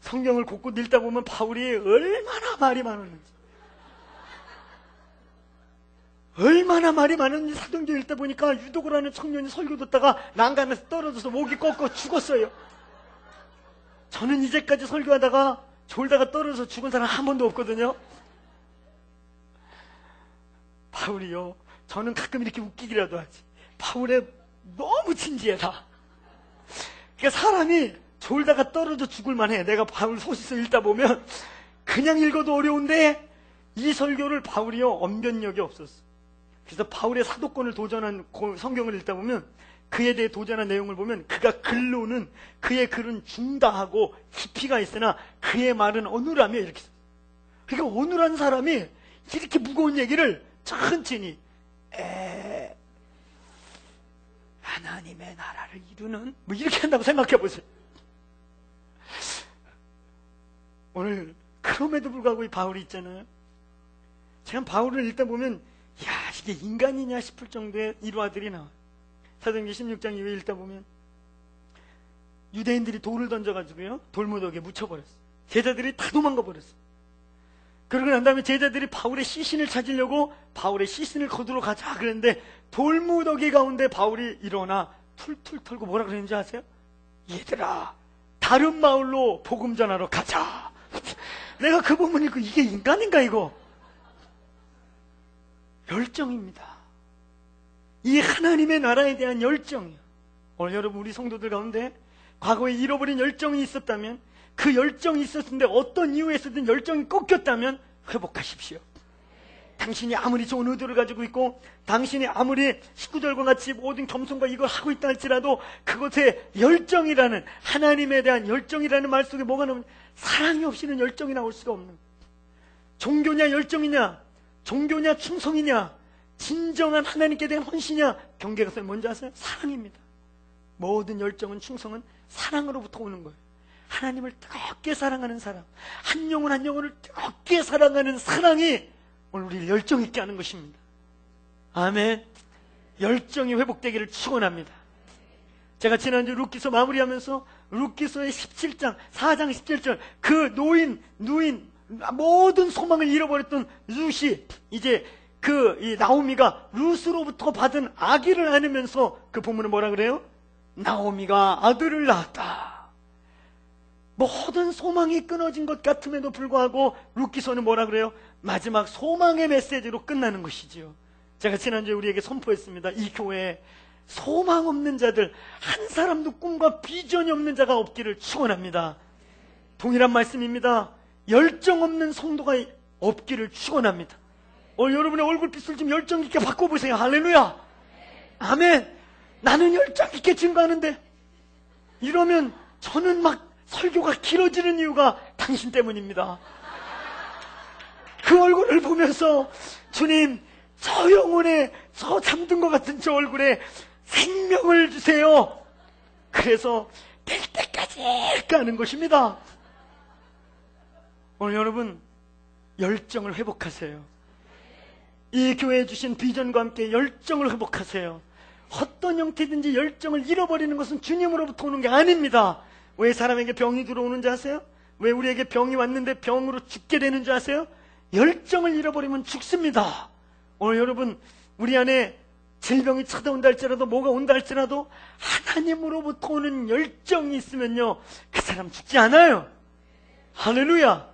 성경을 곳곳 읽다 보면 바울이 얼마나 말이 많았는지, 사도행전 읽다 보니까 유도고라는 청년이 설교 듣다가 난간에서 떨어져서 목이 꺾어 죽었어요. 저는 이제까지 설교하다가 졸다가 떨어져서 죽은 사람 한 번도 없거든요. 바울이요, 저는 가끔 이렇게 웃기기라도 하지. 바울의 너무 진지하다. 그러니까 사람이 졸다가 떨어져 죽을 만해. 내가 바울 소식서 읽다 보면 그냥 읽어도 어려운데 이 설교를 바울이요 언변력이 없었어. 그래서 바울의 사도권을 도전한 성경을 읽다 보면 그에 대해 도전한 내용을 보면 그가 글로는 그의 글은 중다하고 깊이가 있으나 그의 말은 어눌하며 이렇게. 그러니까 어눌한 사람이 이렇게 무거운 얘기를 천천히 하나님의 나라를 이루는 뭐 이렇게 한다고 생각해 보세요. 오늘 그럼에도 불구하고 이 바울이 있잖아요. 제가 바울을 읽다 보면 야 이게 인간이냐 싶을 정도의 일화들이 나와요. 사도행전 16장 이후에 읽다 보면 유대인들이 돌을 던져가지고요 돌무더기에 묻혀버렸어요. 제자들이 다 도망가 버렸어요. 그러고 난 다음에 제자들이 바울의 시신을 찾으려고 바울의 시신을 거두러 가자 그랬는데 돌무더기 가운데 바울이 일어나 툴툴 털고 뭐라 그랬는지 아세요? 얘들아 다른 마을로 복음 전하러 가자. 내가 그 본문 읽고 이게 인간인가 이거? 열정입니다. 이 하나님의 나라에 대한 열정이요. 오늘 여러분 우리 성도들 가운데 과거에 잃어버린 열정이 있었다면 그 열정이 있었는데 어떤 이유에서든 열정이 꺾였다면 회복하십시오. 당신이 아무리 좋은 의도를 가지고 있고 당신이 아무리 식구들과 같이 모든 겸손과 이걸 하고 있다 할지라도 그것에 열정이라는 하나님에 대한 열정이라는 말 속에 뭐가 나오면 사랑이 없이는 열정이 나올 수가 없는 종교냐 열정이냐 종교냐 충성이냐 진정한 하나님께 대한 헌신이냐 경계가 뭔지 아세요? 사랑입니다. 모든 열정은 충성은 사랑으로부터 오는 거예요. 하나님을 뜨겁게 사랑하는 사람 한 영혼 한 영혼을 뜨겁게 사랑하는 사랑이 오늘 우리를 열정 있게 하는 것입니다. 아멘. 열정이 회복되기를 축원합니다. 제가 지난주 룻기서 마무리하면서 룻기서의 17장 4장 17절 그 누인 모든 소망을 잃어버렸던 룻이 이제 이 나오미가 룻으로부터 받은 아기를 안으면서 그 본문은 뭐라 그래요? 나오미가 아들을 낳았다. 모든 소망이 끊어진 것 같음에도 불구하고 룻기서는 뭐라 그래요? 마지막 소망의 메시지로 끝나는 것이지요. 제가 지난주에 우리에게 선포했습니다. 이 교회에 소망 없는 자들 한 사람도 꿈과 비전이 없는 자가 없기를 축원합니다. 동일한 말씀입니다. 열정 없는 성도가 없기를 축원합니다. 여러분의 얼굴빛을 좀 열정 있게 바꿔보세요. 할렐루야. 아멘. 나는 열정 있게 증거하는데 이러면 저는 막 설교가 길어지는 이유가 당신 때문입니다. 그 얼굴을 보면서 주님 저 영혼에 저 잠든 것 같은 저 얼굴에 생명을 주세요. 그래서 될 때까지 가는 것입니다. 오늘 여러분 열정을 회복하세요. 이 교회에 주신 비전과 함께 열정을 회복하세요. 어떤 형태든지 열정을 잃어버리는 것은 주님으로부터 오는 게 아닙니다. 왜 사람에게 병이 들어오는지 아세요? 왜 우리에게 병이 왔는데 병으로 죽게 되는 줄 아세요? 열정을 잃어버리면 죽습니다. 오늘 여러분 우리 안에 질병이 찾아온다 할지라도 뭐가 온다 할지라도 하나님으로부터 오는 열정이 있으면요 그 사람 죽지 않아요. 할렐루야.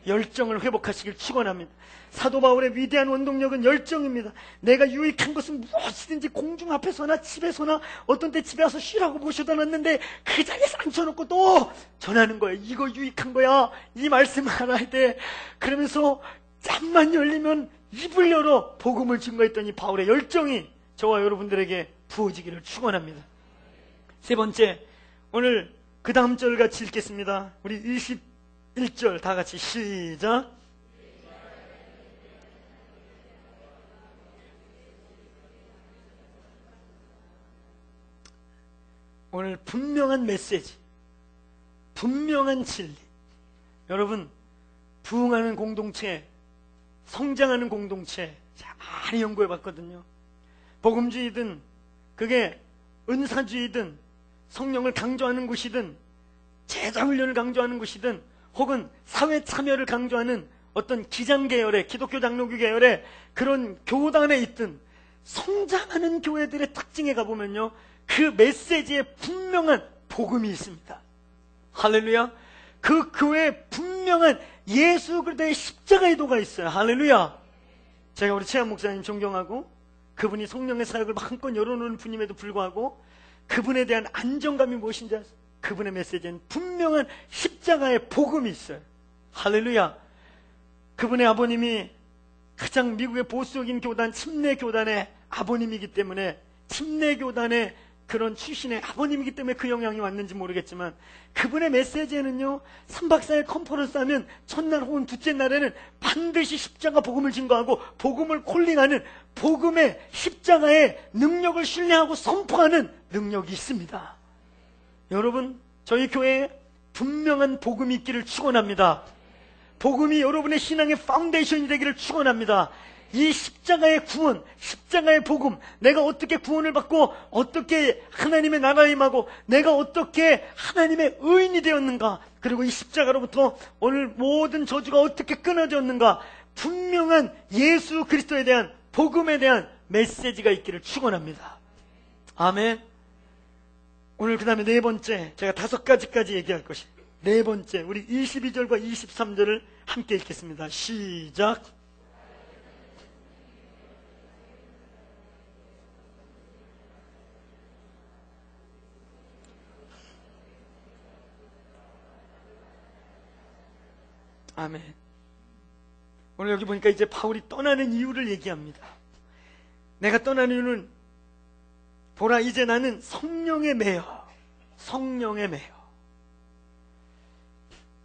열정을 회복하시길 축원합니다. 사도 바울의 위대한 원동력은 열정입니다. 내가 유익한 것은 무엇이든지 공중 앞에서나 집에서나 어떤 때 집에 와서 쉬라고 모셔다 놨는데 그 자리에서 앉혀놓고 또 전하는 거예요. 이거 유익한 거야. 이 말씀을 알아야 돼. 그러면서 짬만 열리면 입을 열어 복음을 증거했더니 바울의 열정이 저와 여러분들에게 부어지기를 축원합니다. 세 번째, 오늘 그 다음 절 같이 읽겠습니다. 우리 21절 다 같이 시작. 오늘 분명한 메시지, 분명한 진리. 여러분, 부흥하는 공동체, 성장하는 공동체 제가 많이 연구해 봤거든요. 복음주의든 그게 은사주의든 성령을 강조하는 곳이든 제자훈련을 강조하는 곳이든 혹은 사회 참여를 강조하는 어떤 기장계열의 기독교 장로교 계열의 그런 교단에 있든 성장하는 교회들의 특징에 가보면요 그 메시지에 분명한 복음이 있습니다. 할렐루야. 그 교회에 분명한 예수 그리스도의 십자가의 도가 있어요. 할렐루야. 제가 우리 최한 목사님 존경하고 그분이 성령의 사역을 마음껏 열어놓은 분임에도 불구하고 그분에 대한 안정감이 무엇인지 아세요? 그분의 메시지에는 분명한 십자가의 복음이 있어요. 할렐루야. 그분의 아버님이 가장 미국의 보수적인 교단, 침례교단의 아버님이기 때문에, 침례교단의 그런 출신의 아버님이기 때문에 그 영향이 왔는지 모르겠지만, 그분의 메시지에는요, 3박 4일 컨퍼런스 하면 첫날 혹은 둘째 날에는 반드시 십자가 복음을 증거하고 복음을 콜링하는 복음의 십자가의 능력을 신뢰하고 선포하는 능력이 있습니다. 여러분, 저희 교회에 분명한 복음이 있기를 축원합니다. 복음이 여러분의 신앙의 파운데이션이 되기를 축원합니다. 이 십자가의 구원, 십자가의 복음, 내가 어떻게 구원을 받고 어떻게 하나님의 나라에 임하고 내가 어떻게 하나님의 의인이 되었는가, 그리고 이 십자가로부터 오늘 모든 저주가 어떻게 끊어졌는가, 분명한 예수 그리스도에 대한 복음에 대한 메시지가 있기를 축원합니다. 아멘. 오늘 그 다음에 네 번째, 제가 5가지까지 얘기할 것입니다. 네 번째, 우리 22절과 23절을 함께 읽겠습니다. 시작. 아멘. 오늘 여기 보니까 이제 바울이 떠나는 이유를 얘기합니다. 내가 떠나는 이유는, 보라, 이제 나는 성령에 매여. 성령에 매여.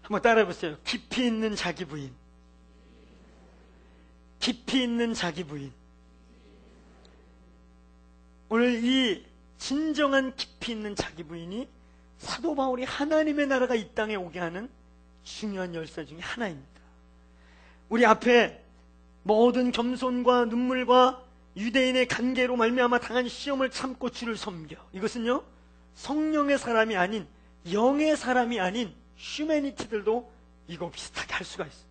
한번 따라해보세요. 깊이 있는 자기 부인. 깊이 있는 자기 부인. 오늘 이 진정한 깊이 있는 자기 부인이 사도 바울이 하나님의 나라가 이 땅에 오게 하는 중요한 열쇠 중에 하나입니다. 우리 앞에 모든 겸손과 눈물과 유대인의 간계로 말미암아 당한 시험을 참고 주를 섬겨. 이것은요, 성령의 사람이 아닌, 영의 사람이 아닌 휴머니티들도 이거 비슷하게 할 수가 있어요.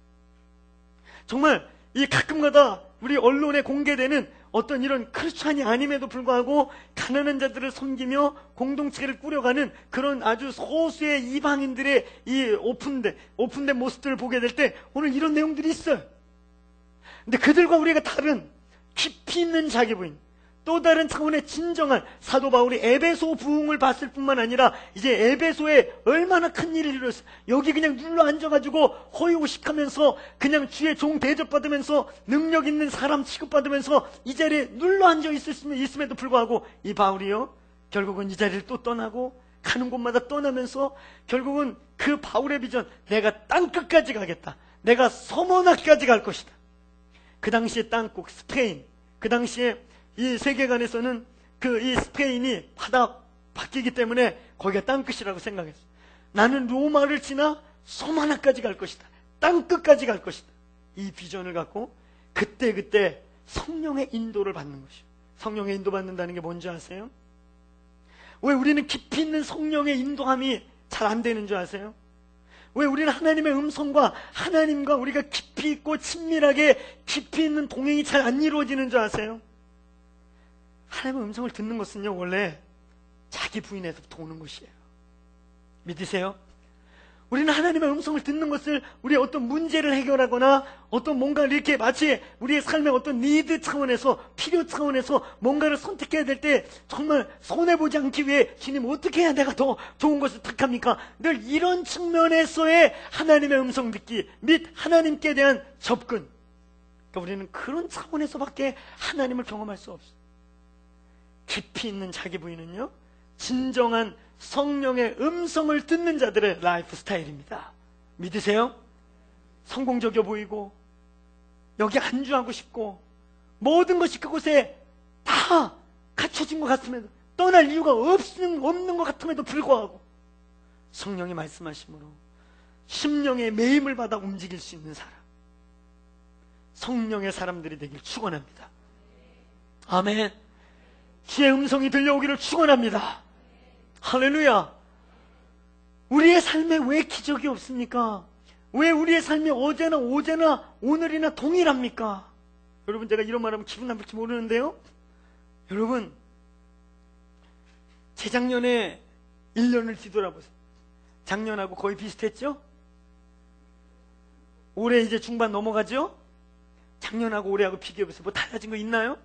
정말 이 가끔가다 우리 언론에 공개되는 어떤 이런 크리스찬이 아님에도 불구하고 가난한 자들을 섬기며 공동체를 꾸려가는 그런 아주 소수의 이방인들의 이 오픈된 모습들을 보게 될 때 오늘 이런 내용들이 있어요. 근데 그들과 우리가 다른 깊이 있는 자기 부인, 또 다른 차원의 진정한 사도 바울이 에베소 부흥을 봤을 뿐만 아니라 이제 에베소에 얼마나 큰 일을 이뤘어. 여기 그냥 눌러 앉아가지고 허위호식하면서 그냥 주의 종 대접받으면서 능력 있는 사람 취급받으면서 이 자리에 눌러 앉아 있음에도 불구하고 이 바울이요, 결국은 이 자리를 또 떠나고 가는 곳마다 떠나면서 결국은 그 바울의 비전, 내가 땅끝까지 가겠다, 내가 서머나까지 갈 것이다. 그 당시에 땅국 스페인, 그 당시에 이 세계관에서는 이 스페인이 바다 바뀌기 때문에 거기가 땅끝이라고 생각했어. 나는 로마를 지나 서머나까지 갈 것이다, 땅끝까지 갈 것이다. 이 비전을 갖고 그때 성령의 인도를 받는 것이요. 성령의 인도 받는다는 게 뭔지 아세요? 왜 우리는 깊이 있는 성령의 인도함이 잘 안 되는 줄 아세요? 왜 우리는 하나님의 음성과 하나님과 우리가 깊이 있고 친밀하게 깊이 있는 동행이 잘 안 이루어지는 줄 아세요? 하나님의 음성을 듣는 것은요, 원래 자기 부인에서부터 오는 것이에요. 믿으세요? 우리는 하나님의 음성을 듣는 것을 우리의 어떤 문제를 해결하거나 어떤 뭔가를 이렇게 마치 우리의 삶의 어떤 니드 차원에서, 필요 차원에서 뭔가를 선택해야 될 때 정말 손해보지 않기 위해 주님 어떻게 해야 내가 더 좋은 것을 택합니까? 늘 이런 측면에서의 하나님의 음성 듣기 및 하나님께 대한 접근, 그러니까 우리는 그런 차원에서밖에 하나님을 경험할 수 없어요. 깊이 있는 자기 부인은요, 진정한 성령의 음성을 듣는 자들의 라이프 스타일입니다. 믿으세요? 성공적이어 보이고 여기 안주하고 싶고 모든 것이 그곳에 다 갖춰진 것 같음에도, 떠날 이유가 없는 것 같음에도 불구하고 성령이 말씀하심으로 심령의 매임을 받아 움직일 수 있는 사람, 성령의 사람들이 되길 축원합니다. 아멘. 주의 음성이 들려오기를 축원합니다. 할렐루야. 우리의 삶에 왜 기적이 없습니까? 왜 우리의 삶이 어제나 오늘이나 동일합니까? 여러분, 제가 이런 말하면 기분 나쁠지 모르는데요, 여러분, 재작년에 1년을 뒤돌아보세요. 작년하고 거의 비슷했죠? 올해 이제 중반 넘어가죠? 작년하고 올해하고 비교해보세요. 뭐 달라진 거 있나요?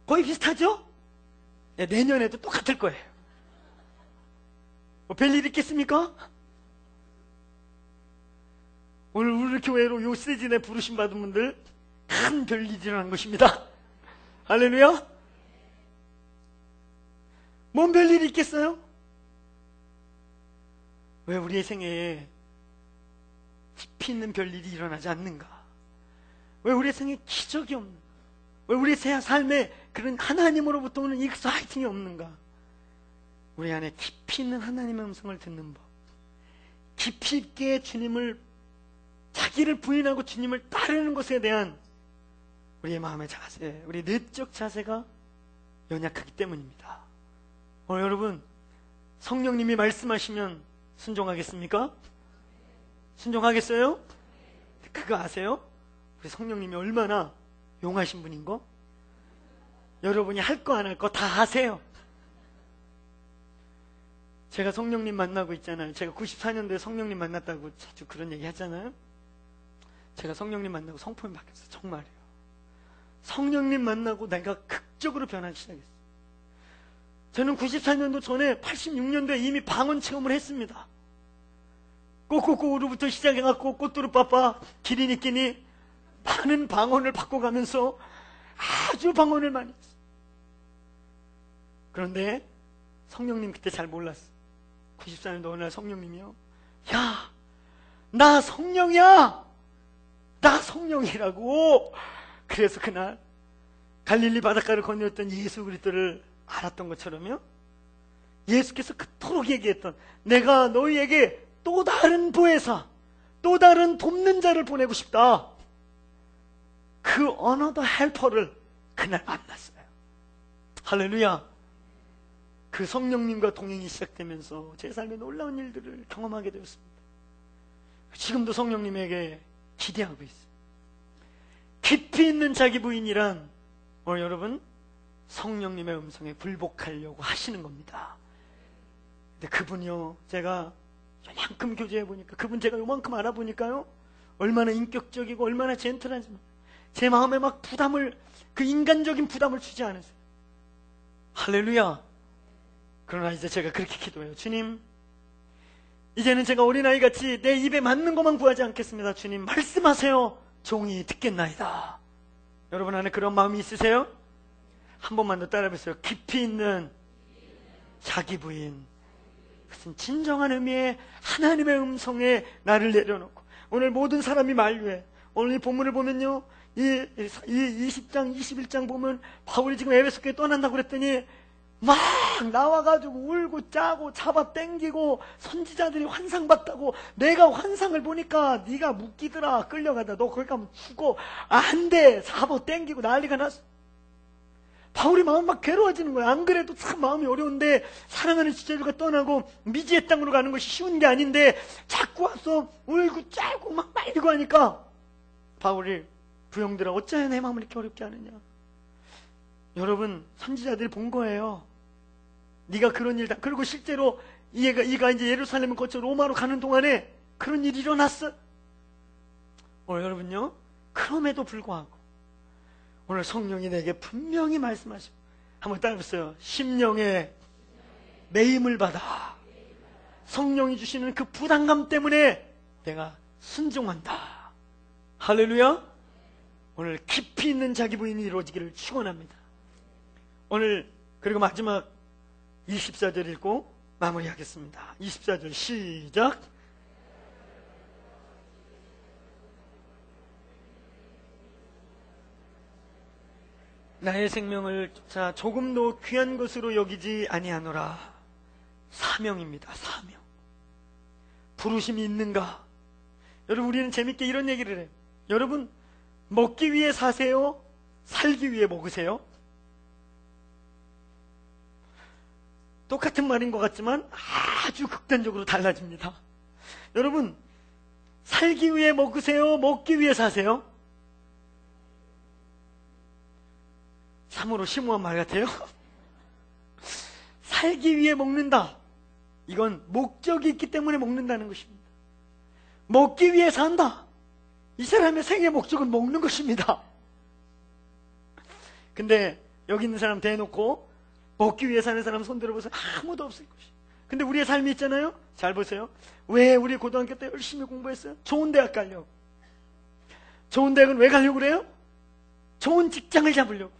거의 비슷하죠? 네, 내년에도 똑같을 거예요. 뭐 별일 있겠습니까? 오늘 우리 교회로 요 시즌에 부르심 받은 분들 큰 별일이 일어난 것입니다. 할렐루야. 뭔 별일이 있겠어요? 왜 우리의 생애에 깊이 있는 별일이 일어나지 않는가? 왜 우리의 생애에 기적이 없는가? 왜 우리의 삶에 그런 하나님으로부터 오는 익사이팅이 없는가? 우리 안에 깊이 있는 하나님의 음성을 듣는 법, 깊이 있게 주님을, 자기를 부인하고 주님을 따르는 것에 대한 우리의 마음의 자세, 우리 내적 자세가 연약하기 때문입니다. 오늘 여러분, 성령님이 말씀하시면 순종하겠습니까? 순종하겠어요? 그거 아세요? 우리 성령님이 얼마나 용하신 분인 거? 여러분이 할 거 안 할 거 다 하세요. 제가 성령님 만나고 있잖아요. 제가 94년도에 성령님 만났다고 자주 그런 얘기 하잖아요. 제가 성령님 만나고 성품이 바뀌었어요. 정말이에요. 성령님 만나고 내가 극적으로 변하기 시작했어요. 저는 94년도 전에 86년도에 이미 방언 체험을 했습니다. 꼬꼬꼬로부터 시작해갖고 꼬뚜루빠빠 기리니끼니 많은 방언을 바꿔가면서 아주 방언을 많이 했어요. 그런데 성령님 그때 잘 몰랐어요. 94년도 어느 날 성령님이요, 야, 나 성령이야, 나 성령이라고. 그래서 그날 갈릴리 바닷가를 건너왔던 예수 그리스도를 알았던 것처럼요, 예수께서 그토록 얘기했던 내가 너희에게 또 다른 보혜사, 또 다른 돕는 자를 보내고 싶다, 그 어너더 헬퍼를 그날 만났어요. 할렐루야. 그 성령님과 동행이 시작되면서 제 삶에 놀라운 일들을 경험하게 되었습니다. 지금도 성령님에게 기대하고 있어요. 깊이 있는 자기 부인이란 오늘 여러분 성령님의 음성에 굴복하려고 하시는 겁니다. 근데 그분이요, 제가 요만큼 교제해보니까, 그분 제가 요만큼 알아보니까요, 얼마나 인격적이고 얼마나 젠틀한지 제 마음에 막 부담을, 그 인간적인 부담을 주지 않으세요. 할렐루야. 그러나 이제 제가 그렇게 기도해요. 주님, 이제는 제가 어린아이같이 내 입에 맞는 것만 구하지 않겠습니다. 주님, 말씀하세요. 종이 듣겠나이다. 여러분 안에 그런 마음이 있으세요? 한 번만 더 따라해보세요. 깊이 있는 자기 부인. 그것은 진정한 의미의 하나님의 음성에 나를 내려놓고, 오늘 모든 사람이 만류해. 오늘 이 본문을 보면요, 이 20장, 21장 보면 바울이 지금 에베소 교회 떠난다고 그랬더니 막 나와가지고 울고 짜고 잡아 당기고 선지자들이 환상 봤다고, 내가 환상을 보니까 네가 묶이더라, 끌려가다, 너 거기 가면 죽어, 안 돼, 잡아 당기고 난리가 났어. 바울이 마음 막 괴로워지는 거야. 안 그래도 참 마음이 어려운데, 사랑하는 지체들과 떠나고 미지의 땅으로 가는 것이 쉬운 게 아닌데 자꾸 와서 울고 짜고 막 말리고 하니까 바울이, 부형들아 어찌하여 내 마음을 이렇게 어렵게 하느냐. 여러분, 선지자들이 본 거예요. 네가 그런 일 다. 그리고 실제로 이가 이제 예루살렘을 거쳐 로마로 가는 동안에 그런 일이 일어났어. 오늘 여러분요, 그럼에도 불구하고 오늘 성령이 내게 분명히 말씀하시고, 한번 따라해보세요. 심령에 매임을 받아 성령이 주시는 그 부담감 때문에 내가 순종한다. 할렐루야. 오늘 깊이 있는 자기 부인이 이루어지기를 축원합니다. 오늘 그리고 마지막 24절 읽고 마무리하겠습니다. 24절 시작. 나의 생명을 조금도 귀한 것으로 여기지 아니하노라. 사명입니다. 사명. 부르심이 있는가? 여러분, 우리는 재밌게 이런 얘기를 해요. 여러분, 먹기 위해 사세요? 살기 위해 먹으세요? 똑같은 말인 것 같지만 아주 극단적으로 달라집니다. 여러분, 살기 위해 먹으세요? 먹기 위해 사세요? 참으로 심오한 말 같아요. 살기 위해 먹는다. 이건 목적이 있기 때문에 먹는다는 것입니다. 먹기 위해 산다. 이 사람의 생애 목적은 먹는 것입니다. 근데 여기 있는 사람 대놓고 먹기 위해 사는 사람 손 들어보세요. 아무도 없을 것이. 근데 우리의 삶이 있잖아요. 잘 보세요. 왜 우리 고등학교 때 열심히 공부했어요? 좋은 대학 가려고. 좋은 대학은 왜 가려고 그래요? 좋은 직장을 잡으려고.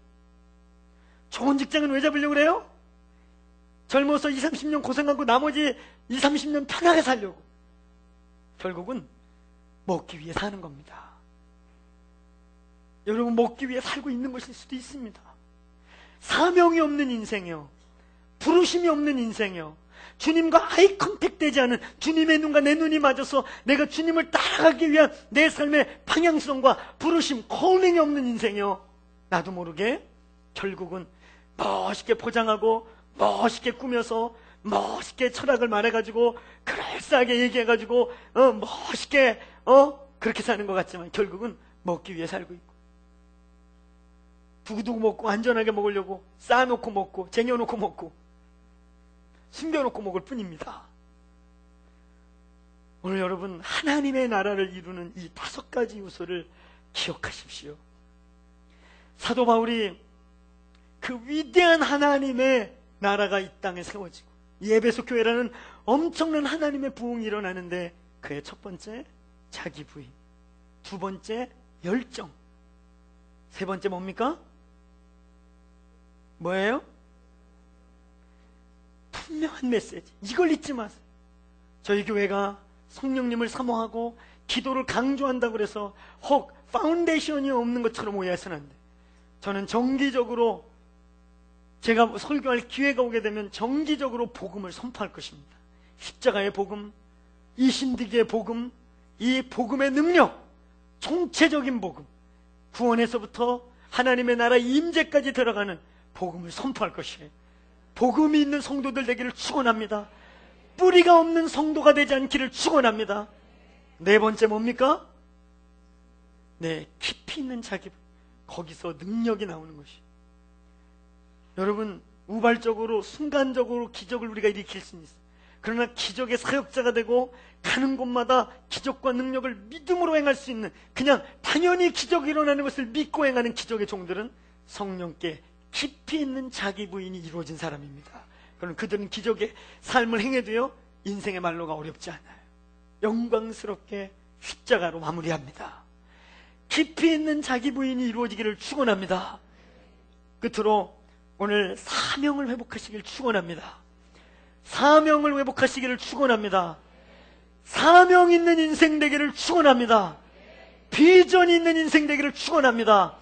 좋은 직장은 왜 잡으려고 그래요? 젊어서 20, 30년 고생하고 나머지 20, 30년 편하게 살려고. 결국은 먹기 위해 사는 겁니다. 여러분, 먹기 위해 살고 있는 것일 수도 있습니다. 사명이 없는 인생이요, 부르심이 없는 인생이요, 주님과 아이 컨택 되지 않은, 주님의 눈과 내 눈이 맞아서 내가 주님을 따라가기 위한 내 삶의 방향성과 부르심, 콜링이 없는 인생이요, 나도 모르게 결국은 멋있게 포장하고 멋있게 꾸며서 멋있게 철학을 말해가지고 그럴싸하게 얘기해가지고 멋있게 그렇게 사는 것 같지만 결국은 먹기 위해 살고 있고, 두고두고 먹고 안전하게 먹으려고 쌓아놓고 먹고 쟁여놓고 먹고 숨겨놓고 먹을 뿐입니다. 오늘 여러분, 하나님의 나라를 이루는 이 5가지 요소를 기억하십시오. 사도 바울이 그 위대한 하나님의 나라가 이 땅에 세워지고 이 에베소 교회라는 엄청난 하나님의 부흥이 일어나는데, 그의 첫 번째 자기 부인, 두 번째 열정, 세 번째 뭡니까? 뭐예요? 분명한 메시지. 이걸 잊지 마세요. 저희 교회가 성령님을 사모하고 기도를 강조한다고 그래서 혹 파운데이션이 없는 것처럼 오해해서는 안 돼. 저는 정기적으로, 제가 설교할 기회가 오게 되면 정기적으로 복음을 선포할 것입니다. 십자가의 복음, 이 신디기의 복음, 이 복음의 능력, 총체적인 복음, 구원에서부터 하나님의 나라 임재까지 들어가는 복음을 선포할 것이에요. 복음이 있는 성도들 되기를 축원합니다. 뿌리가 없는 성도가 되지 않기를 축원합니다. 네 번째 뭡니까? 네, 깊이 있는 자기, 거기서 능력이 나오는 것이. 여러분, 우발적으로 순간적으로 기적을 우리가 일으킬 수는 있어요. 그러나 기적의 사역자가 되고 가는 곳마다 기적과 능력을 믿음으로 행할 수 있는, 그냥 당연히 기적이 일어나는 것을 믿고 행하는 기적의 종들은 성령께 깊이 있는 자기 부인이 이루어진 사람입니다. 그럼 그들은 기적의 삶을 행해도요, 인생의 말로가 어렵지 않아요. 영광스럽게 십자가로 마무리합니다. 깊이 있는 자기 부인이 이루어지기를 축원합니다. 끝으로 오늘 사명을 회복하시길 축원합니다. 사명을 회복하시기를 축원합니다. 사명 있는 인생 되기를 축원합니다. 비전이 있는 인생 되기를 축원합니다.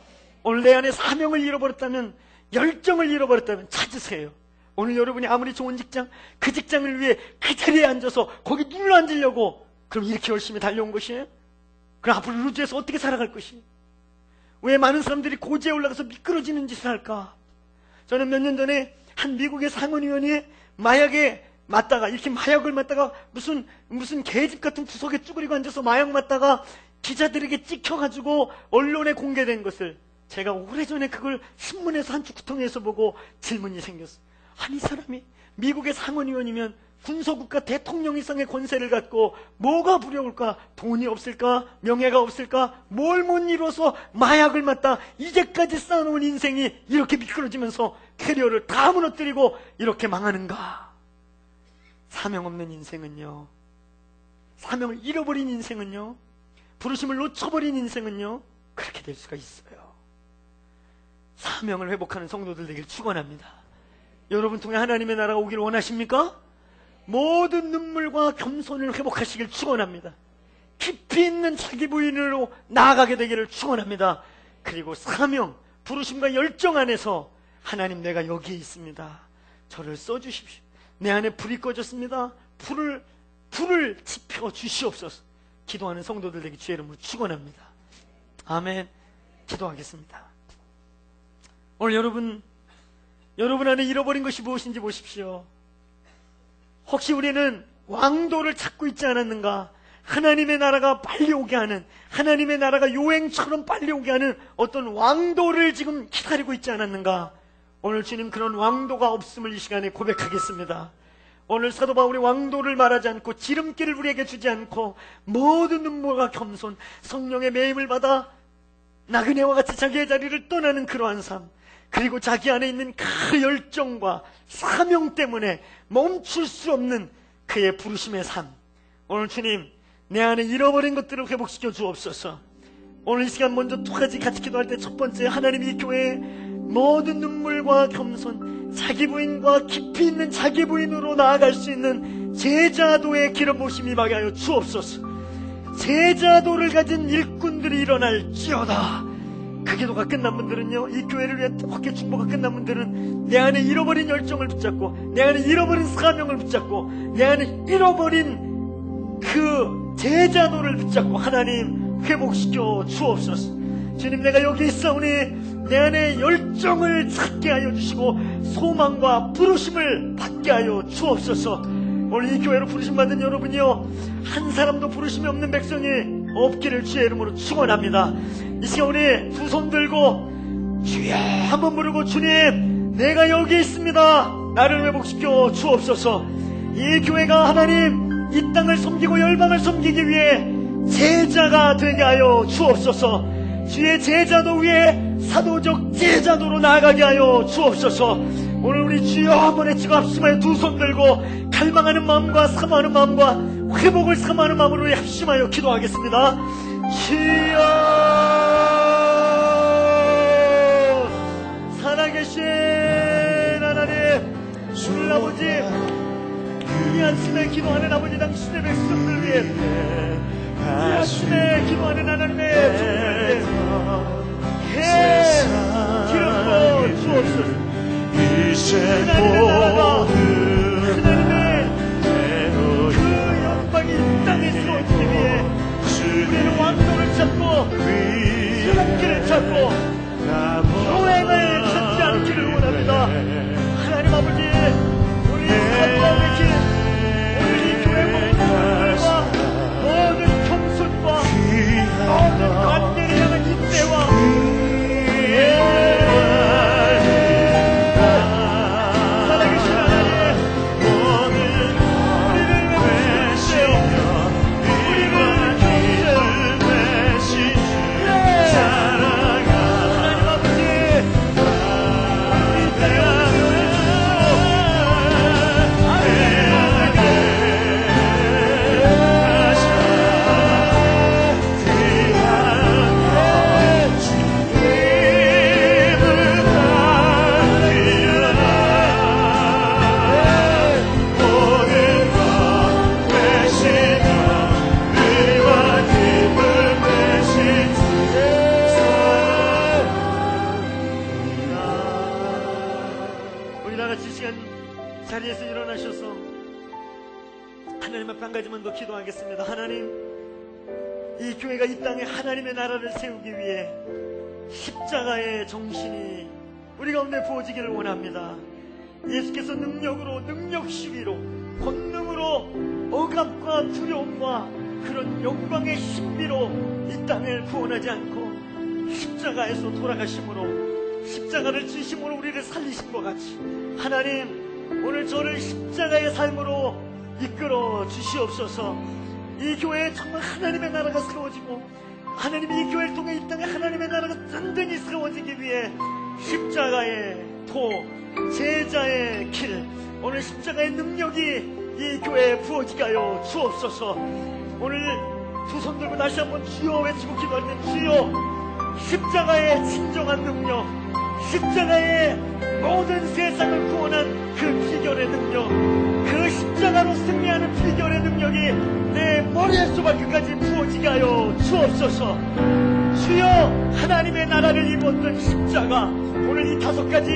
오늘 내 안에 사명을 잃어버렸다면, 열정을 잃어버렸다면 찾으세요. 오늘 여러분이 아무리 좋은 직장, 그 직장을 위해 그 자리에 앉아서 거기 눌러 앉으려고 그럼 이렇게 열심히 달려온 것이에요? 그럼 앞으로 루즈에서 어떻게 살아갈 것이에요? 왜 많은 사람들이 고지에 올라가서 미끄러지는 짓을 할까? 저는 몇 년 전에 한 미국의 상원의원이 마약에 맞다가, 이렇게 마약을 맞다가 무슨 개집 같은 구석에 쭈그리고 앉아서 마약 맞다가 기자들에게 찍혀가지고 언론에 공개된 것을 제가 오래전에 그걸 신문에서 한 축구통에서 보고 질문이 생겼어요. 아니, 이 사람이 미국의 상원의원이면 군소국가 대통령 이상의 권세를 갖고 뭐가 부려울까? 돈이 없을까? 명예가 없을까? 뭘 못 이뤄서 마약을 맞다 이제까지 쌓아놓은 인생이 이렇게 미끄러지면서 캐리어를 다 무너뜨리고 이렇게 망하는가? 사명 없는 인생은요, 사명을 잃어버린 인생은요, 부르심을 놓쳐버린 인생은요, 그렇게 될 수가 있어요. 사명을 회복하는 성도들 되길 축원합니다. 여러분 통해 하나님의 나라가 오기를 원하십니까? 모든 눈물과 겸손을 회복하시길 축원합니다. 깊이 있는 자기 부인으로 나아가게 되기를 축원합니다. 그리고 사명, 부르심과 열정 안에서 하나님, 내가 여기에 있습니다. 저를 써주십시오. 내 안에 불이 꺼졌습니다. 불을 지펴 주시옵소서. 기도하는 성도들 되기 주의 이름으로 축원합니다. 아멘. 기도하겠습니다. 오늘 여러분 안에 잃어버린 것이 무엇인지 보십시오. 혹시 우리는 왕도를 찾고 있지 않았는가? 하나님의 나라가 빨리 오게 하는, 하나님의 나라가 요행처럼 빨리 오게 하는 어떤 왕도를 지금 기다리고 있지 않았는가? 오늘 주님 그런 왕도가 없음을 이 시간에 고백하겠습니다. 오늘 사도 바울이 왕도를 말하지 않고 지름길을 우리에게 주지 않고 모든 눈물과 겸손, 성령의 매임을 받아 나그네와 같이 자기의 자리를 떠나는 그러한 삶, 그리고 자기 안에 있는 그 열정과 사명 때문에 멈출 수 없는 그의 부르심의 삶. 오늘 주님, 내 안에 잃어버린 것들을 회복시켜 주옵소서. 오늘 이 시간 먼저 두 가지 같이 기도할 때, 첫 번째, 하나님이 이 교회에 모든 눈물과 겸손, 자기 부인과 깊이 있는 자기 부인으로 나아갈 수 있는 제자도의 기름 부으심이 임하게 하여 주옵소서. 제자도를 가진 일꾼들이 일어날지어다. 그 기도가 끝난 분들은요, 이 교회를 위해 뜨겁게 중보가 끝난 분들은 내 안에 잃어버린 열정을 붙잡고, 내 안에 잃어버린 사명을 붙잡고, 내 안에 잃어버린 그 제자도를 붙잡고 하나님 회복시켜 주옵소서. 주님, 내가 여기 있사오니 내 안에 열정을 찾게 하여 주시고 소망과 부르심을 받게 하여 주옵소서. 오늘 이 교회로 부르심 받은 여러분이요, 한 사람도 부르심이 없는 백성이 없기를 주의 이름으로 축원합니다. 이 시간 우리 두 손 들고 주여 한번 부르고, 주님, 내가 여기 있습니다. 나를 회복시켜 주옵소서. 이 교회가 하나님 이 땅을 섬기고 열방을 섬기기 위해 제자가 되게 하여 주옵소서. 주의 제자도 위에 사도적 제자도로 나아가게 하여 주옵소서. 오늘 우리 주여 한번 외치고 합심하여 두 손 들고 갈망하는 마음과 사모하는 마음과 회복을 사모하는 마음으로 합심하여 기도하겠습니다. 주여, 살아계신 하나님, 오늘 아버지, 이 아침에 기도하는 아버지 당신의 백성들 위해, 이 아침에 기도하는 하나님의 종들 위해 기름 부어 주옵소서. 하나님의 나라가, 하나님의 그 영광이 이 땅에 세워지기 위해 우리는 왕도를 찾고 지름길을 찾고 교행을 찾지 않기를 원합니다. 하나님 아버지, 우리 사도의 길, 오늘 이 교회 모든 분들과 모든 겸손과 모든 관계를 향한 인내와 자리에서 일어나셔서 하나님 앞에 한 가지만 더 기도하겠습니다. 하나님, 이 교회가 이 땅에 하나님의 나라를 세우기 위해 십자가의 정신이 우리 가운데 부어지기를 원합니다. 예수께서 능력으로, 능력 시위로, 권능으로, 억압과 두려움과 그런 영광의 신비로 이 땅을 구원하지 않고 십자가에서 돌아가심으로, 십자가를 지심으로 우리를 살리신 것 같이 하나님, 오늘 저를 십자가의 삶으로 이끌어 주시옵소서. 이 교회에 정말 하나님의 나라가 세워지고, 하나님이 이 교회를 통해 이 땅에 하나님의 나라가 든든히 세워지기 위해 십자가의 도, 제자의 길, 오늘 십자가의 능력이 이 교회에 부어지게 하여 주옵소서. 오늘 두 손 들고 다시 한번 주여 외치고 기도할 때, 주여, 십자가의 진정한 능력, 십자가의 모든 세상을 구원한 그 비결의 능력, 그 십자가로 승리하는 비결의 능력이 내 머리에서 발끝까지 부어지게 하여 주옵소서. 주여, 하나님의 나라를 이루었던 십자가, 오늘 이 다섯 가지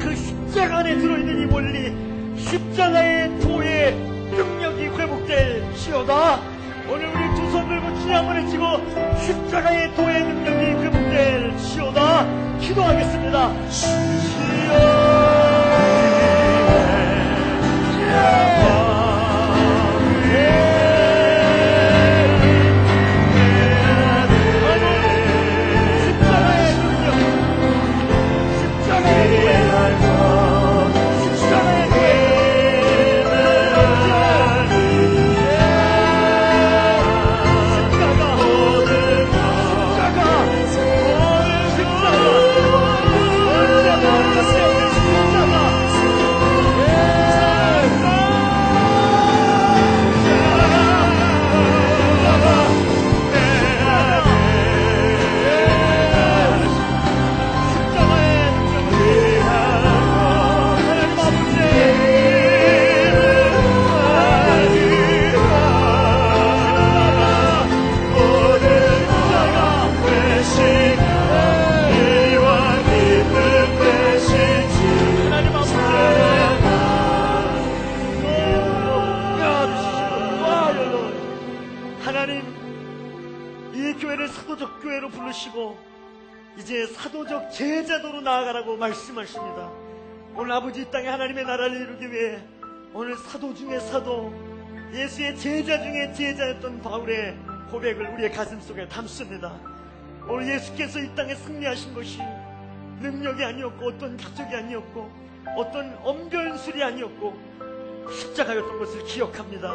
그 십자가 안에 들어있는 이 원리, 십자가의 도의 능력이 회복될지어다. 오늘 우리 두 손 들고 주여 한번 외치고 십자가의 도의 능력이 회복될지어다 기도하겠습니다. 십자가 사도교회로 부르시고 이제 사도적 제자도로 나아가라고 말씀하십니다. 오늘 아버지 이 땅에 하나님의 나라를 이루기 위해 오늘 사도 중에 사도, 예수의 제자 중에 제자였던 바울의 고백을 우리의 가슴 속에 담습니다. 오늘 예수께서 이 땅에 승리하신 것이 능력이 아니었고 어떤 기적이 아니었고 어떤 엄변술이 아니었고 십자가였던 것을 기억합니다.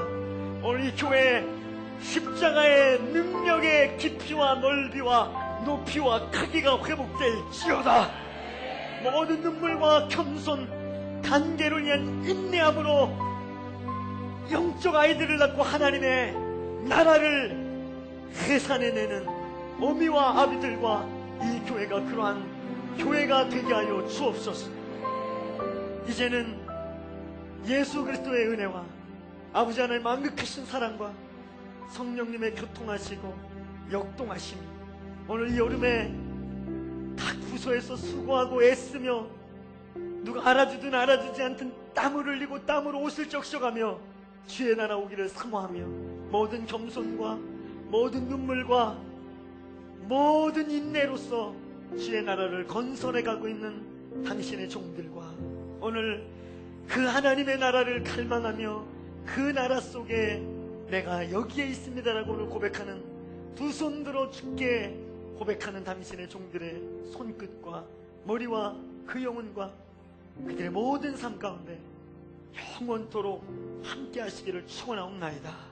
오늘 이 교회에 십자가의 능력의 깊이와 넓이와 높이와 크기가 회복될지어다. 모든 눈물과 겸손, 단계를 위한 인내함으로 영적 아이들을 낳고 하나님의 나라를 해산해내는 어미와 아비들과 이 교회가 그러한 교회가 되게 하여 주옵소서. 이제는 예수 그리스도의 은혜와 아버지 하나님 만극하신 사랑과 성령님의 교통하시고 역동하심이 오늘 이 여름에 각 부서에서 수고하고 애쓰며 누가 알아주든 알아주지 않든 땀을 흘리고 땀으로 옷을 적셔가며 주의 나라 오기를 사모하며 모든 겸손과 모든 눈물과 모든 인내로서 주의 나라를 건설해 가고 있는 당신의 종들과 오늘 그 하나님의 나라를 갈망하며 그 나라 속에 내가 여기에 있습니다라고 오늘 고백하는 두 손 들어 주께 고백하는 당신의 종들의 손끝과 머리와 그 영혼과 그들의 모든 삶 가운데 영원토록 함께 하시기를 축원하옵나이다.